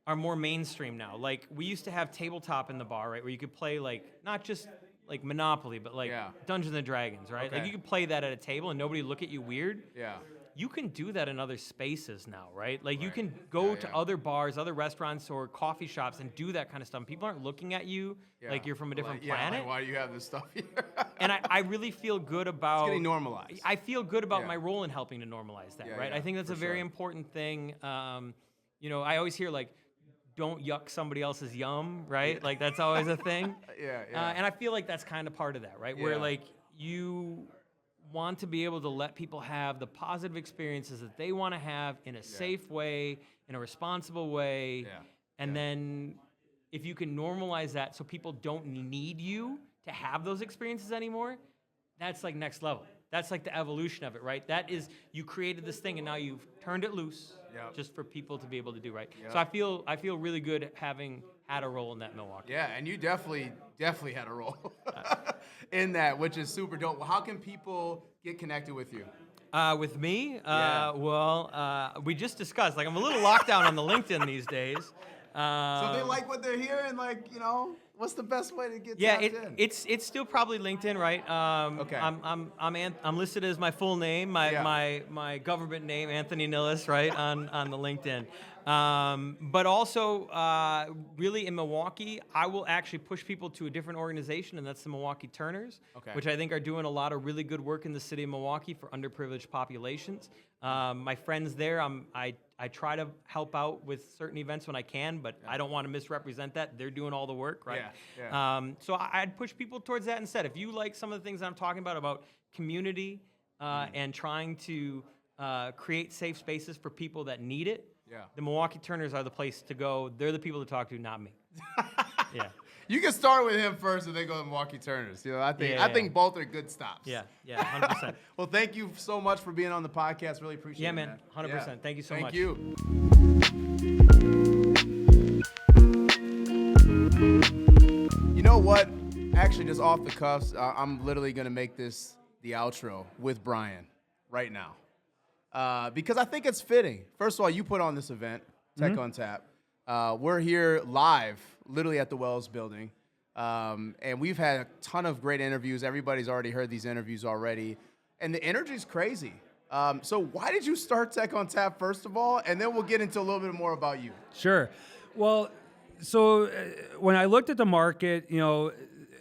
Speaker 8: are more mainstream now. Like we used to have tabletop in the bar, right, where you could play like not just like Monopoly, but like
Speaker 1: Yeah.
Speaker 8: Dungeons and Dragons, right? Like
Speaker 1: Okay.
Speaker 8: you could play that at a table and nobody look at you weird.
Speaker 1: Yeah.
Speaker 8: You can do that in other spaces now, right? Like you can go
Speaker 1: Yeah,
Speaker 8: to
Speaker 1: yeah.
Speaker 8: other bars, other restaurants, or coffee shops and do that kind of stuff. People aren't looking at you
Speaker 1: Yeah.
Speaker 8: like you're from a different
Speaker 1: Like,
Speaker 8: planet.
Speaker 1: Yeah, like, why do you have this stuff here?
Speaker 8: And I really feel good about
Speaker 1: getting normalized.
Speaker 8: I feel good about
Speaker 1: Yeah.
Speaker 8: my role in helping to normalize that,
Speaker 1: Yeah,
Speaker 8: right?
Speaker 1: yeah,
Speaker 8: I think that's
Speaker 1: for
Speaker 8: a very
Speaker 1: sure.
Speaker 8: important thing. I always hear like, don't yuck somebody else's yum, right? Like that's always a thing.
Speaker 1: Yeah, yeah.
Speaker 8: And I feel like that's kind of part of that, right? Where
Speaker 1: Yeah.
Speaker 8: like you want to be able to let people have the positive experiences that they want to have in a safe way, in a responsible way.
Speaker 1: Yeah.
Speaker 8: And then if you can normalize that so people don't need you to have those experiences anymore, that's like next level. That's like the evolution of it, right? That is, you created this thing and now you've turned it loose
Speaker 1: Yep.
Speaker 8: just for people to be able to do right.
Speaker 1: Yep.
Speaker 8: So I feel really good having had a role in that Milwaukee.
Speaker 1: Yeah, and you definitely had a role in that, which is super dope. How can people get connected with you?
Speaker 8: With me,
Speaker 1: Yeah.
Speaker 8: we just discussed, like I'm a little locked down on the LinkedIn these days.
Speaker 1: So if they like what they're hearing, like, what's the best way to get
Speaker 8: Yeah,
Speaker 1: tapped in?
Speaker 8: it's still probably LinkedIn, right?
Speaker 1: Okay.
Speaker 8: I'm listed as my full name, my government name, Anthony Nillis, right, on the LinkedIn. But also, really in Milwaukee, I will actually push people to a different organization, and that's the Milwaukee Turners,
Speaker 1: Okay.
Speaker 8: which I think are doing a lot of really good work in the city of Milwaukee for underprivileged populations. My friends there, I try to help out with certain events when I can, but I don't want to misrepresent that. They're doing all the work, right?
Speaker 1: Yeah,
Speaker 8: So I'd push people towards that instead. If you like some of the things I'm talking about community and trying to create safe spaces for people that need it,
Speaker 1: Yeah.
Speaker 8: the Milwaukee Turners are the place to go. They're the people to talk to, not me. Yeah.
Speaker 1: You can start with him first and then go to Milwaukee Turners. I think both are good stops.
Speaker 8: Yeah, 100%.
Speaker 1: Well, thank you so much for being on the podcast. Really appreciate it.
Speaker 8: Yeah, man, 100%.
Speaker 1: Yeah.
Speaker 8: Thank you so
Speaker 1: Thank
Speaker 8: much.
Speaker 1: you. You know what? Actually, just off the cuffs, I'm literally going to make this the outro with Brian right now because I think it's fitting. First of all, you put on this event, Tech on Tap. We're here live, literally at the Wells building, and we've had a ton of great interviews. Everybody's already heard these interviews already, and the energy's crazy. So why did you start Tech on Tap, first of all, and then we'll get into a little bit more about you.
Speaker 2: Sure. Well, so when I looked at the market,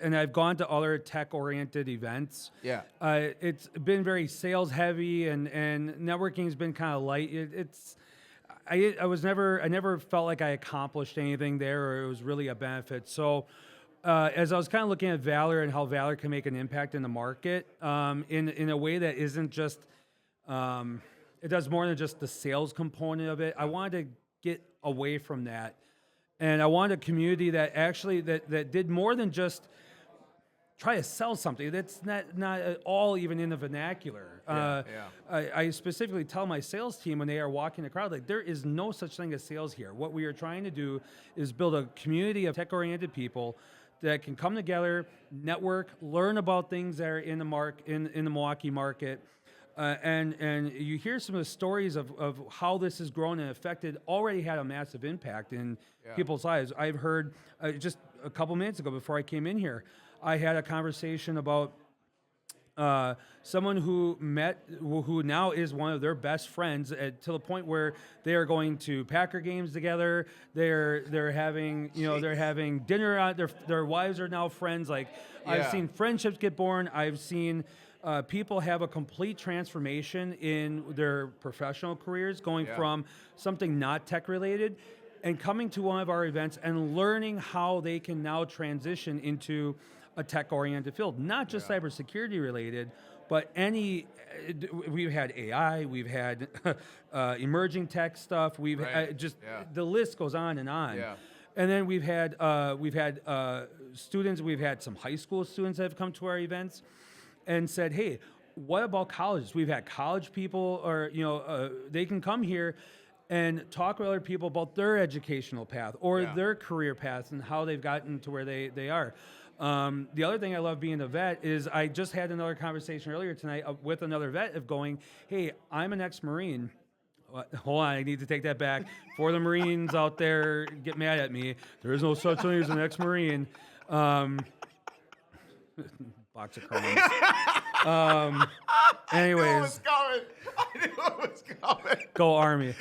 Speaker 2: and I've gone to other tech-oriented events.
Speaker 1: Yeah.
Speaker 2: It's been very sales-heavy, and networking's been kind of light. I never felt like I accomplished anything there, or it was really a benefit. So, as I was kind of looking at Valor and how Valor can make an impact in the market, in a way that isn't just, it does more than just the sales component of it. I wanted to get away from that, and I wanted a community that actually that did more than just try to sell something. That's not at all even in the vernacular. I specifically tell my sales team when they are walking the crowd, like, there is no such thing as sales here. What we are trying to do is build a community of tech-oriented people that can come together, network, learn about things that are in the Milwaukee market. And you hear some of the stories of how this has grown and affected, already had a massive impact in people's lives. I've heard just a couple minutes ago before I came in here, I had a conversation about someone who now is one of their best friends to the point where they are going to Packer games together. They're having dinner out. Their wives are now friends. Like, I've seen friendships get born. I've seen people have a complete transformation in their professional careers, going from something not tech related and coming to one of our events and learning how they can now transition into a tech-oriented field, not just cybersecurity related, but we've had AI, we've had emerging tech stuff, we've had the list goes on and on.
Speaker 1: Yeah.
Speaker 2: And then we've had students, we've had some high school students that have come to our events and said, hey, what about colleges? We've had college people, or they can come here and talk with other people about their educational path or their career paths and how they've gotten to where they are. The other thing I love being a vet is I just had another conversation earlier tonight with another vet of going, hey, I'm an ex-Marine. Hold on, I need to take that back. For the Marines out there get mad at me, there is no such thing as an ex-Marine. Box of crumbs. Anyways.
Speaker 1: I knew it was coming.
Speaker 2: Go Army.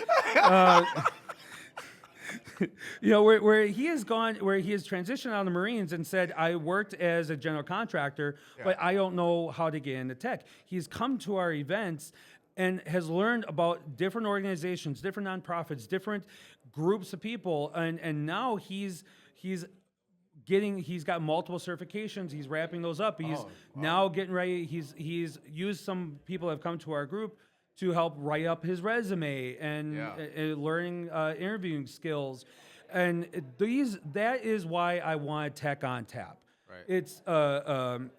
Speaker 2: Where he has gone, where he has transitioned out of the Marines and said, I worked as a general contractor, but I don't know how to get into tech. He's come to our events and has learned about different organizations, different nonprofits, different groups of people, and now he's got multiple certifications. He's wrapping those up. He's now getting ready. He's used some people that have come to our group to help write up his resume and learning interviewing skills. And that is why I wanted Tech on Tap.
Speaker 1: Right.
Speaker 2: It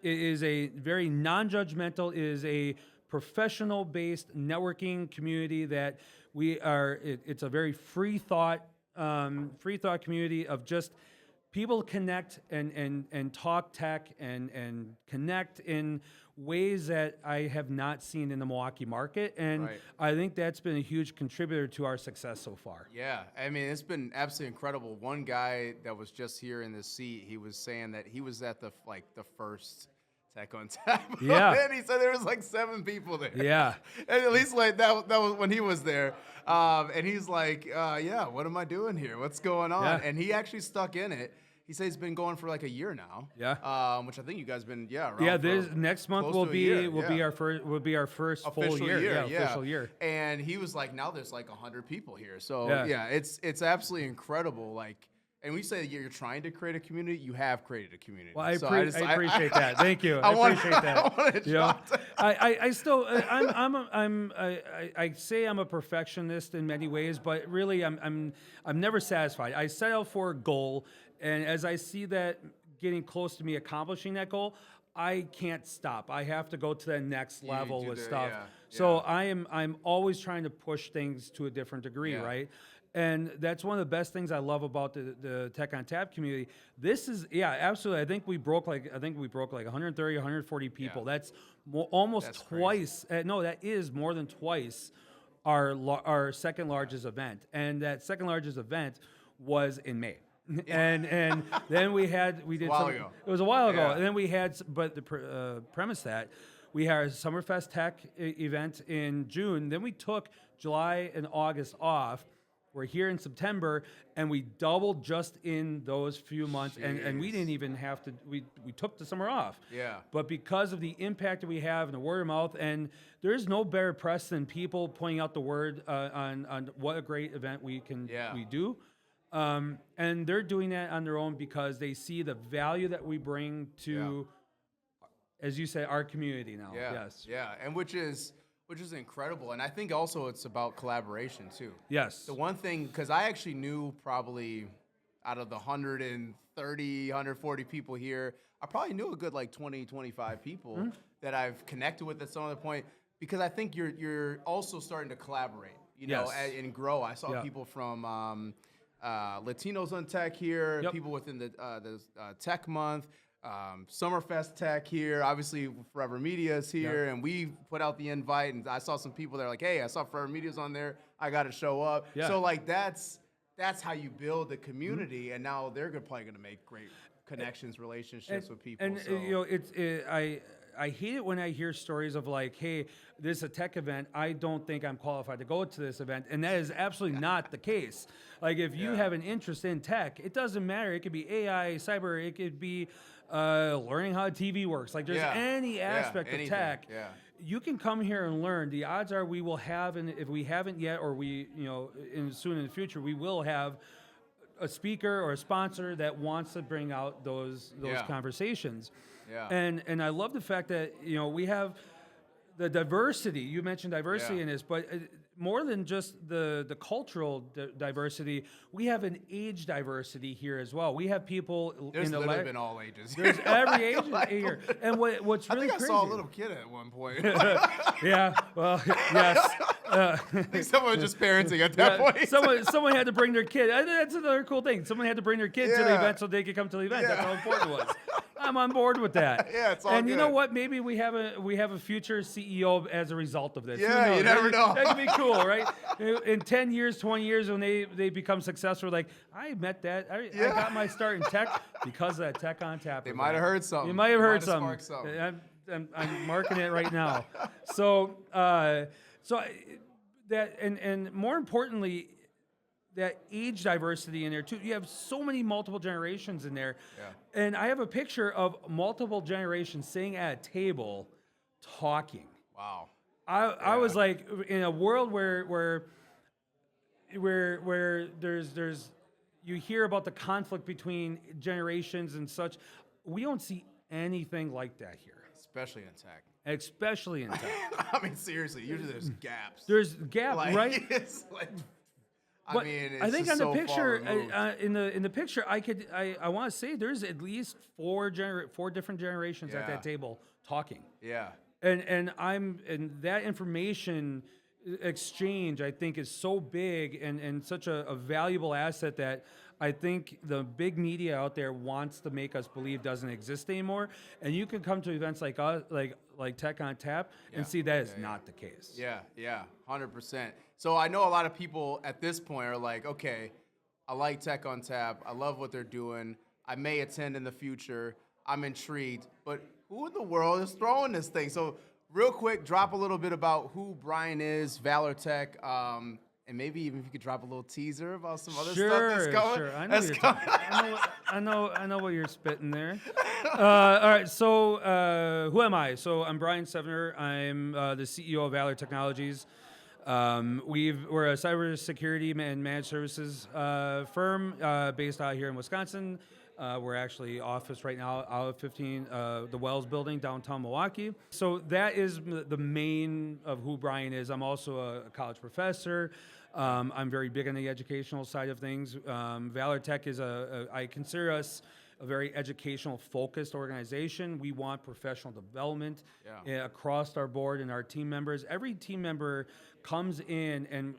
Speaker 2: is a very non-judgmental, it is a professional-based networking community that it's a very free thought community of just people connect and talk tech and connect in ways that I have not seen in the Milwaukee market. And I think that's been a huge contributor to our success so far.
Speaker 1: Yeah, I mean, it's been absolutely incredible. One guy that was just here in this seat, he was saying that he was at the first Tech on Tap.
Speaker 2: Yeah.
Speaker 1: And he said there was like 7 people there.
Speaker 2: Yeah.
Speaker 1: And at least like that was when he was there. And he's like, what am I doing here? What's going on?
Speaker 2: Yeah.
Speaker 1: And he actually stuck in it. He says it's been going for like a year now.
Speaker 2: Yeah.
Speaker 1: Which I think you guys been around.
Speaker 2: Yeah.
Speaker 1: For
Speaker 2: next month
Speaker 1: will
Speaker 2: be our first full year. Yeah. Official year.
Speaker 1: And he was like, now there's like 100 people here. So it's absolutely incredible. Like, And we say that you're trying to create a community. You have created a community.
Speaker 2: Well, I
Speaker 1: So
Speaker 2: appreciate that. Thank you. I appreciate that.
Speaker 1: I want to drop that.
Speaker 2: I still I say I'm a perfectionist in many ways, but really I'm never satisfied. I set out for a goal, and as I see that getting close to me accomplishing that goal, I can't stop. I have to go to the next level with stuff.
Speaker 1: yeah,
Speaker 2: So I'm always trying to push things to a different degree, right? And that's one of the best things I love about the Tech on Tap community. This is, absolutely. I think we broke like 130, 140 people.
Speaker 1: Yeah.
Speaker 2: That's almost
Speaker 1: That's
Speaker 2: twice. No, that is more than twice our second largest event. And that second largest event was in May. And then we did
Speaker 1: while ago.
Speaker 2: It was a while ago.
Speaker 1: Yeah.
Speaker 2: And then we had, but the premise that we had a Summerfest Tech event in June. Then we took July and August off. We're here in September, and we doubled just in those few months, and we didn't even have to. We took the summer off.
Speaker 1: Yeah.
Speaker 2: But because of the impact that we have and the word of mouth, and there's no better press than people pointing out the word on what a great event we do. And they're doing that on their own because they see the value that we bring to, as you say, our community now.
Speaker 1: Yeah.
Speaker 2: Yes.
Speaker 1: Yeah. And which is incredible. And I think also it's about collaboration too.
Speaker 2: Yes.
Speaker 1: The one thing, because I actually knew probably out of the 130, 140 people here, I probably knew a good like 20, 25 people that I've connected with at some other point, because I think you're also starting to collaborate, know, and grow. I saw people from Latinos on Tech here, people within the Tech Month. Summerfest Tech here, obviously Forever Media is here, and we put out the invite, and I saw some people that are like, hey, I saw Forever Media's on there, I got to show up. So like that's how you build the community, and now they're probably going to make great connections, relationships with people.
Speaker 2: And I hate it when I hear stories of like, hey, this is a tech event, I don't think I'm qualified to go to this event, and that is absolutely not the case. Like if you have an interest in tech, it doesn't matter. It could be AI, cyber, it could be learning how TV works. Like there's any aspect of tech. Yeah. You can come here and learn. The odds are we will have, and if we haven't yet, or we, soon in the future, we will have a speaker or a sponsor that wants to bring out those conversations. Yeah. And I love the fact that, we have the diversity. You mentioned diversity in this, but more than just the cultural diversity, we have an age diversity here as well. We have people
Speaker 1: There's literally been all ages.
Speaker 2: There's every age here. And what's really crazy.
Speaker 1: I saw a little kid at one point.
Speaker 2: Yeah, well, yes.
Speaker 1: I think someone was just parenting at that point.
Speaker 2: Someone had to bring their kid. That's another cool thing. Someone had to bring their kid to the event so they could come to the event. That's how important it was. I'm on board with that.
Speaker 1: Yeah, it's all
Speaker 2: and
Speaker 1: good.
Speaker 2: You know what? Maybe we have a future CEO as a result of this.
Speaker 1: Yeah, you never know.
Speaker 2: That could be cool, right? In 10 years, 20 years, when they become successful, like, I met that. I got my start in tech because of that Tech on Tap.
Speaker 1: They might have heard something.
Speaker 2: You might have heard something. I'm marking it right now. So that and more importantly, that age diversity in there too. You have so many multiple generations in there. Yeah. And I have a picture of multiple generations sitting at a table talking.
Speaker 1: Wow.
Speaker 2: I was like, in a world where there's you hear about the conflict between generations and such, we don't see anything like that here.
Speaker 1: Especially in tech.
Speaker 2: Especially in tech.
Speaker 1: I mean, seriously, usually there's gaps.
Speaker 2: There's gaps, right?
Speaker 1: It's like,
Speaker 2: But
Speaker 1: I mean, it's
Speaker 2: I think on
Speaker 1: just
Speaker 2: the
Speaker 1: so
Speaker 2: picture,
Speaker 1: far
Speaker 2: in the picture, I want to say there's at least four different generations at that table talking.
Speaker 1: Yeah.
Speaker 2: And that information exchange, I think, is so big and such a valuable asset that I think the big media out there wants to make us believe doesn't exist anymore. And you can come to events like us, like Tech on Tap, and see that is not the case.
Speaker 1: Yeah, 100%. So I know a lot of people at this point are like, okay, I like Tech on Tap. I love what they're doing. I may attend in the future. I'm intrigued. But who in the world is throwing this thing? So real quick, drop a little bit about who Brian is, Valor Tech, and maybe even if you could drop a little teaser about some other stuff that's coming.
Speaker 2: Sure, I know what you're spitting there. All right, so who am I? So I'm Brian Sevener. I'm the CEO of Valor Technologies. We're a cybersecurity and managed services firm based out here in Wisconsin. We're actually office right now out of 15, the Wells Building, downtown Milwaukee. So that is the main of who Brian is. I'm also a college professor. I'm very big on the educational side of things. Valor Tech is I consider us a very educational focused organization. We want professional development across our board and our team members. Every team member comes in, and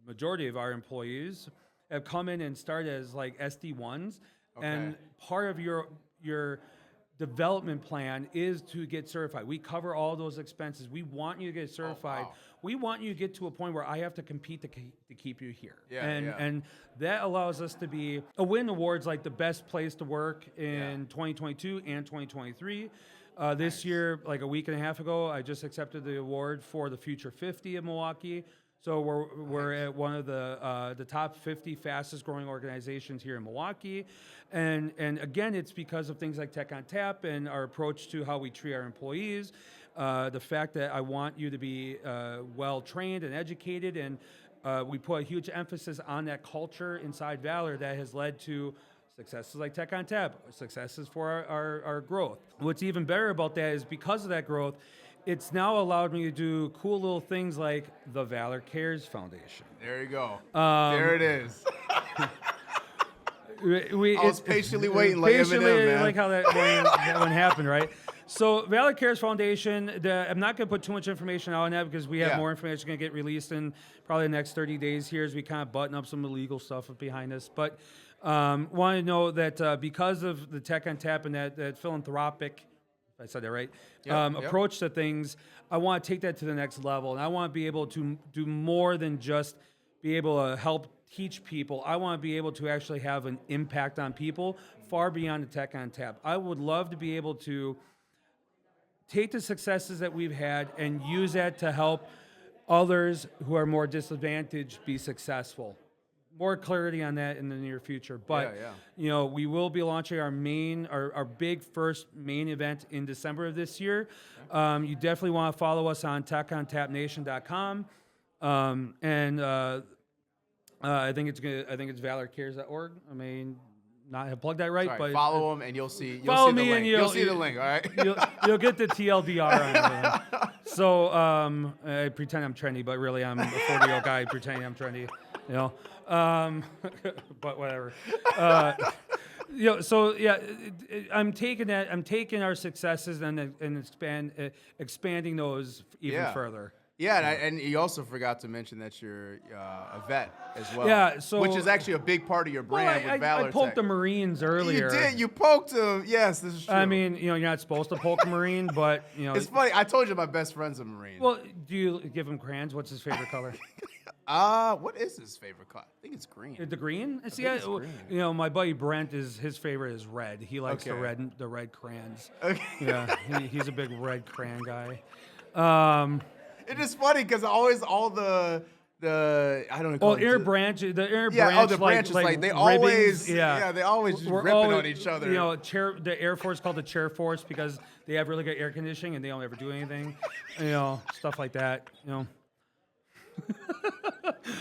Speaker 2: majority of our employees have come in and started as like SD1s. Okay. And part of your development plan is to get certified. We cover all those expenses. We want you to get certified. Oh, wow. We want you to get to a point where I have to compete to keep you here. And that allows us to be win awards like the best place to work in 2022 and 2023. This year, like a week and a half ago, I just accepted the award for the Future 50 of Milwaukee. So we're at one of the top 50 fastest growing organizations here in Milwaukee, and again, it's because of things like Tech on Tap and our approach to how we treat our employees, the fact that I want you to be well trained and educated, and we put a huge emphasis on that culture inside Valor that has led to successes like Tech on Tap, successes for our growth. What's even better about that is because of that growth, it's now allowed me to do cool little things like the Valor Cares Foundation.
Speaker 1: There you go. There it is. I was patiently waiting like Eminem, man.
Speaker 2: Like how that one happened, right? So Valor Cares Foundation, I'm not going to put too much information out on that because we have more information going to get released in probably the next 30 days here as we kind of button up some illegal stuff behind us. But want to know that because of the Tech on Tap and that philanthropic, I said that right, approach to things, I want to take that to the next level. And I want to be able to do more than just be able to help teach people. I want to be able to actually have an impact on people far beyond the Tech on Tap. I would love to be able to take the successes that we've had and use that to help others who are more disadvantaged be successful. More clarity on that in the near future, but you know, we will be launching our big first main event in December of this year. You definitely want to follow us on techontapnation.com, and I think it's valorcares.org. I mean, not have plugged that right, but
Speaker 1: follow them and you'll see the link. You'll see the link. All right,
Speaker 2: you'll get the TLDR on it. So I pretend I'm trendy, but really I'm a 40-year-old guy pretending I'm trendy. You know, but whatever. So I'm taking our successes and expanding those even further.
Speaker 1: Yeah, and you also forgot to mention that you're a vet as well.
Speaker 2: Yeah,
Speaker 1: which is actually a big part of your brand with Valor
Speaker 2: I poked
Speaker 1: Tech.
Speaker 2: the Marines earlier.
Speaker 1: You did. You poked them. Yes, this is true.
Speaker 2: I mean, you know, you're not supposed to poke a Marine, but you know.
Speaker 1: It's funny. I told you my best friend's a Marine.
Speaker 2: Well, do you give him crayons? What's his favorite color?
Speaker 1: What is his favorite color? I think it's green.
Speaker 2: The green?
Speaker 1: I think it's green.
Speaker 2: You know, my buddy Brent his favorite is red. He likes the red crayons.
Speaker 1: Okay.
Speaker 2: Yeah, he's a big red crayon guy.
Speaker 1: It is funny because always all the I don't know.
Speaker 2: Air branch. The branch.
Speaker 1: The branches like they always they always just ripping on each other.
Speaker 2: You know, the Air Force called the Chair Force because they have really good air conditioning and they don't ever do anything. You know, stuff like that. You know.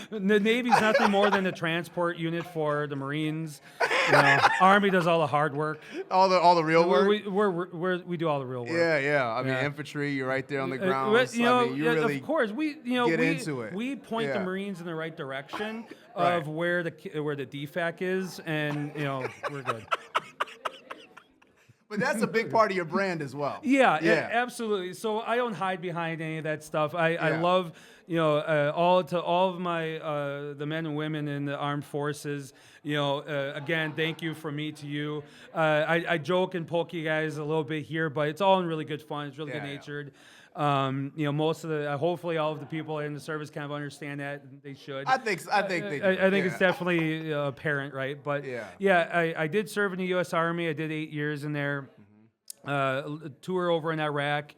Speaker 2: The Navy's nothing more than a transport unit for the Marines. You know, Army does all the hard work.
Speaker 1: All the real work.
Speaker 2: We do all the real work.
Speaker 1: Yeah. I mean, infantry. You're right there on the ground.
Speaker 2: You know,
Speaker 1: I mean, you really
Speaker 2: of course,
Speaker 1: into it.
Speaker 2: We point the Marines in the right direction of where the DFAC is, and you know, we're good.
Speaker 1: But that's a big part of your brand as well.
Speaker 2: Yeah, absolutely. So I don't hide behind any of that stuff. I love, you know, all of my the men and women in the armed forces. You know, again, thank you from me to you. I joke and poke you guys a little bit here, but it's all in really good fun. It's really good natured. You know, most of hopefully all of the people in the service kind of understand that. They should.
Speaker 1: I think they do.
Speaker 2: I think it's definitely apparent, right? But I did serve in the U.S. Army. I did 8 years in there. Tour over in Iraq.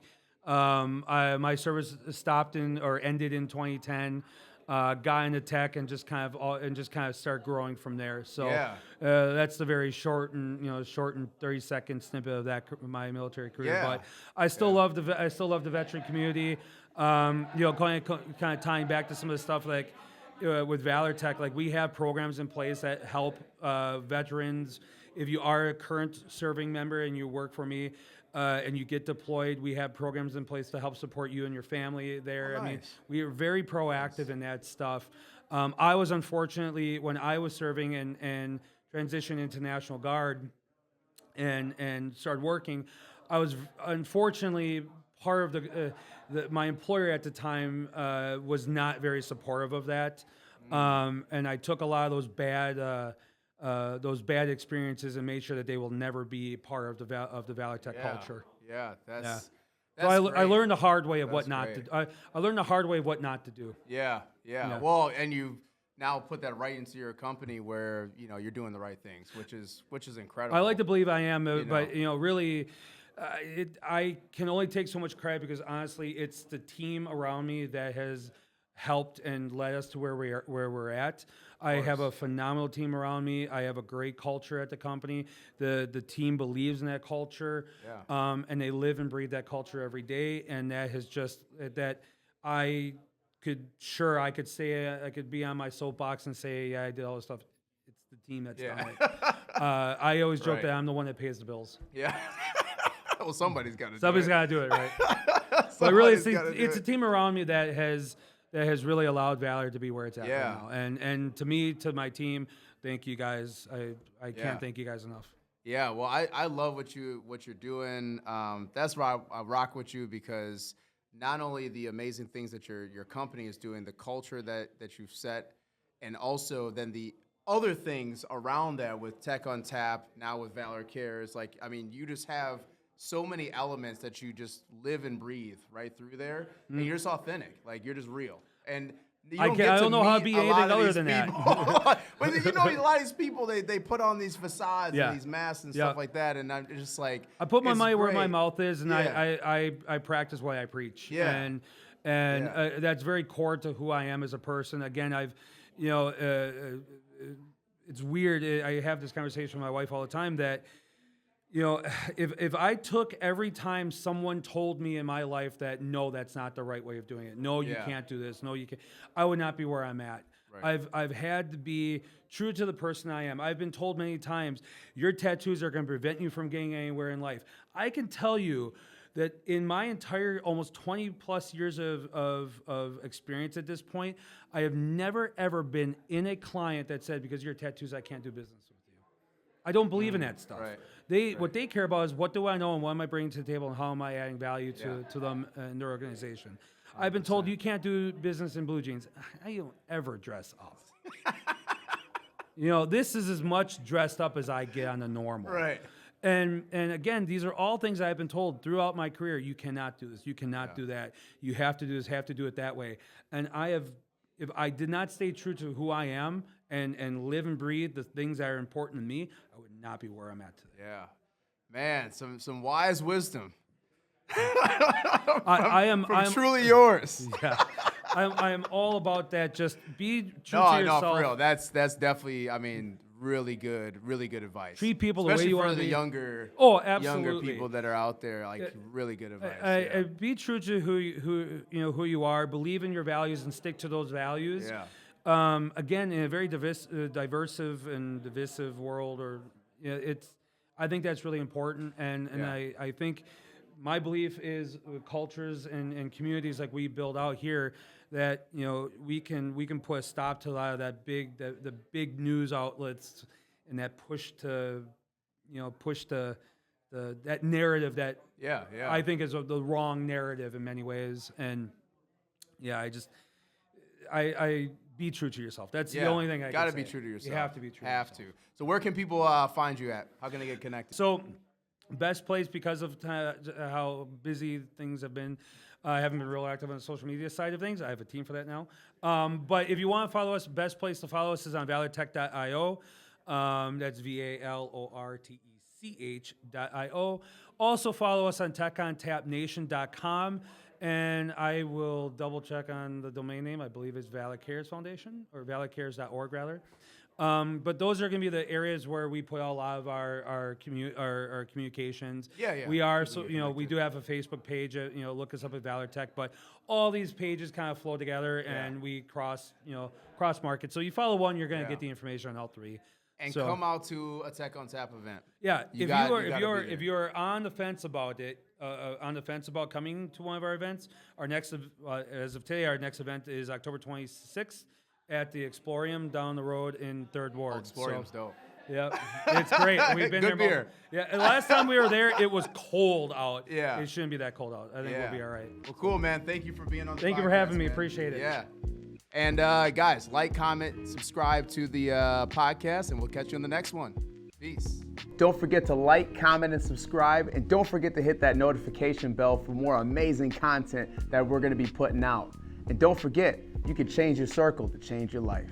Speaker 2: My service ended in 2010. got into tech and just kind of start growing from there. So
Speaker 1: Yeah.
Speaker 2: that's the very short and 30-second snippet of my military career.
Speaker 1: Yeah.
Speaker 2: But I still love the veteran community. Kind of tying back to some of the stuff like with Valor Tech, like we have programs in place that help veterans. If you are a current serving member and you work for me, and you get deployed, we have programs in place to help support you and your family there.
Speaker 1: Oh,
Speaker 2: I mean,
Speaker 1: nice.
Speaker 2: we are very proactive in that stuff. I was unfortunately, when I was serving and transitioned into National Guard and started working, I was unfortunately part of my employer at the time was not very supportive of that. And I took a lot of those bad experiences and made sure that they will never be part of the Valor Tech culture.
Speaker 1: Yeah, that's
Speaker 2: So I
Speaker 1: great.
Speaker 2: learned the hard way of
Speaker 1: That's
Speaker 2: what not
Speaker 1: great.
Speaker 2: to. I learned the hard way of what not to do.
Speaker 1: Yeah.
Speaker 2: Yeah.
Speaker 1: Well, and you now put that right into your company where you're doing the right things, which is incredible.
Speaker 2: I like to believe I am, but
Speaker 1: know.
Speaker 2: really, I can only take so much credit because honestly, it's the team around me that has helped and led us to where we're at. I have a phenomenal team around me. I have a great culture at the company. The team believes in that culture, and they live and breathe that culture every day. And that has just that I could say I could be on my soapbox and say, yeah, I did all this stuff. It's the team that's done it. I always joke that I'm the one that pays the bills.
Speaker 1: Yeah. Well, somebody's got to.
Speaker 2: Somebody's got to do it, right? But really, it's a team around me that has really allowed Valor to be where it's at right now. And to me, to my team, thank you guys. I can't thank you guys enough.
Speaker 1: Yeah, well, I love what you're doing. That's why I rock with you, because not only the amazing things that your company is doing, the culture that you've set, and also then the other things around that with Tech on Tap, now with Valor Cares. Like, I mean, you just have so many elements that you just live and breathe right through there, and you're just authentic. Like, you're just real. And I
Speaker 2: don't know how to be anything other than that.
Speaker 1: But a lot of these people, they put on these facades and these masks and stuff like that, and I'm just like,
Speaker 2: I put my
Speaker 1: it's
Speaker 2: money where my
Speaker 1: great.
Speaker 2: mouth is, and I practice what I preach.
Speaker 1: Yeah.
Speaker 2: And that's very core to who I am as a person. Again, it's weird. I have this conversation with my wife all the time that, if I took every time someone told me in my life that, no, that's not the right way of doing it. No, you can't do this. No, you can't. I would not be where I'm at. Right. I've had to be true to the person I am. I've been told many times, your tattoos are going to prevent you from getting anywhere in life. I can tell you that in my entire almost 20 plus years of experience at this point, I have never ever been in a client that said, because of your tattoos, I can't do business with you. I don't believe in that stuff.
Speaker 1: Right.
Speaker 2: What they care about is, what do I know and what am I bringing to the table and how am I adding value to them and their organization. 100%. I've been told you can't do business in blue jeans. I don't ever dress up. This is as much dressed up as I get on the normal.
Speaker 1: Right.
Speaker 2: And again, these are all things I've been told throughout my career. You cannot do this. You cannot do that. You have to do this. Have to do it that way. And if I did not stay true to who I am and live and breathe the things that are important to me, I would not be where I'm at today.
Speaker 1: Yeah, man, some wise wisdom.
Speaker 2: I'm
Speaker 1: truly yours.
Speaker 2: Yeah, I am all about that. Just be true to yourself.
Speaker 1: No, for real. That's definitely, really good advice.
Speaker 2: Treat people
Speaker 1: especially
Speaker 2: the way you want
Speaker 1: for
Speaker 2: to
Speaker 1: the
Speaker 2: be.
Speaker 1: younger,
Speaker 2: absolutely.
Speaker 1: younger people that are out there. Like, really good advice.
Speaker 2: Be true to who you are. Believe in your values and stick to those values.
Speaker 1: Yeah.
Speaker 2: Again, in a very diversive and divisive world, I think that's really important. And I think my belief is cultures and communities like we build out here, that we can put a stop to a lot of that the big news outlets and that push to that narrative that I think is the wrong narrative in many ways. And I be true to yourself. That's the only thing I
Speaker 1: gotta
Speaker 2: can say.
Speaker 1: be true to yourself.
Speaker 2: You have to be true.
Speaker 1: So where can people find you at? How can they get connected?
Speaker 2: So best place, because of how busy things have been. I haven't been real active on the social media side of things. I have a team for that now. But if you want to follow us, best place to follow us is on valortech.io. That's VALORTECH.io. Also follow us on techontapnation.com. And I will double check on the domain name. I believe it's Valley Cares Foundation, or valleycares.org rather. But those are going to be the areas where we put a lot of our communications.
Speaker 1: Yeah.
Speaker 2: We are, so, we do have a Facebook page, look us up at Valor Tech, but all these pages kind of flow together and we cross market. So you follow one, you're going to get the information on all three.
Speaker 1: And come out to a Tech on Tap event.
Speaker 2: Yeah,
Speaker 1: You
Speaker 2: if
Speaker 1: gotta be
Speaker 2: if you're on the fence about it, about coming to one of our events, our next as of today, our next event is October 26th at the Explorium down the road in Third Ward.
Speaker 1: Explorium's dope.
Speaker 2: Yeah, it's great. We've been
Speaker 1: Good
Speaker 2: there.
Speaker 1: beer.
Speaker 2: Yeah, and last time we were there, it was cold out.
Speaker 1: Yeah.
Speaker 2: It shouldn't be that cold out. I think we'll be all right.
Speaker 1: Well, cool, man. Thank you for being on the
Speaker 2: Thank you for
Speaker 1: podcast,
Speaker 2: having me.
Speaker 1: man.
Speaker 2: Appreciate it.
Speaker 1: Yeah. And guys, like, comment, subscribe to the podcast, and we'll catch you on the next one. Peace. Don't forget to like, comment, and subscribe. And don't forget to hit that notification bell for more amazing content that we're going to be putting out. And don't forget, you can change your circle to change your life.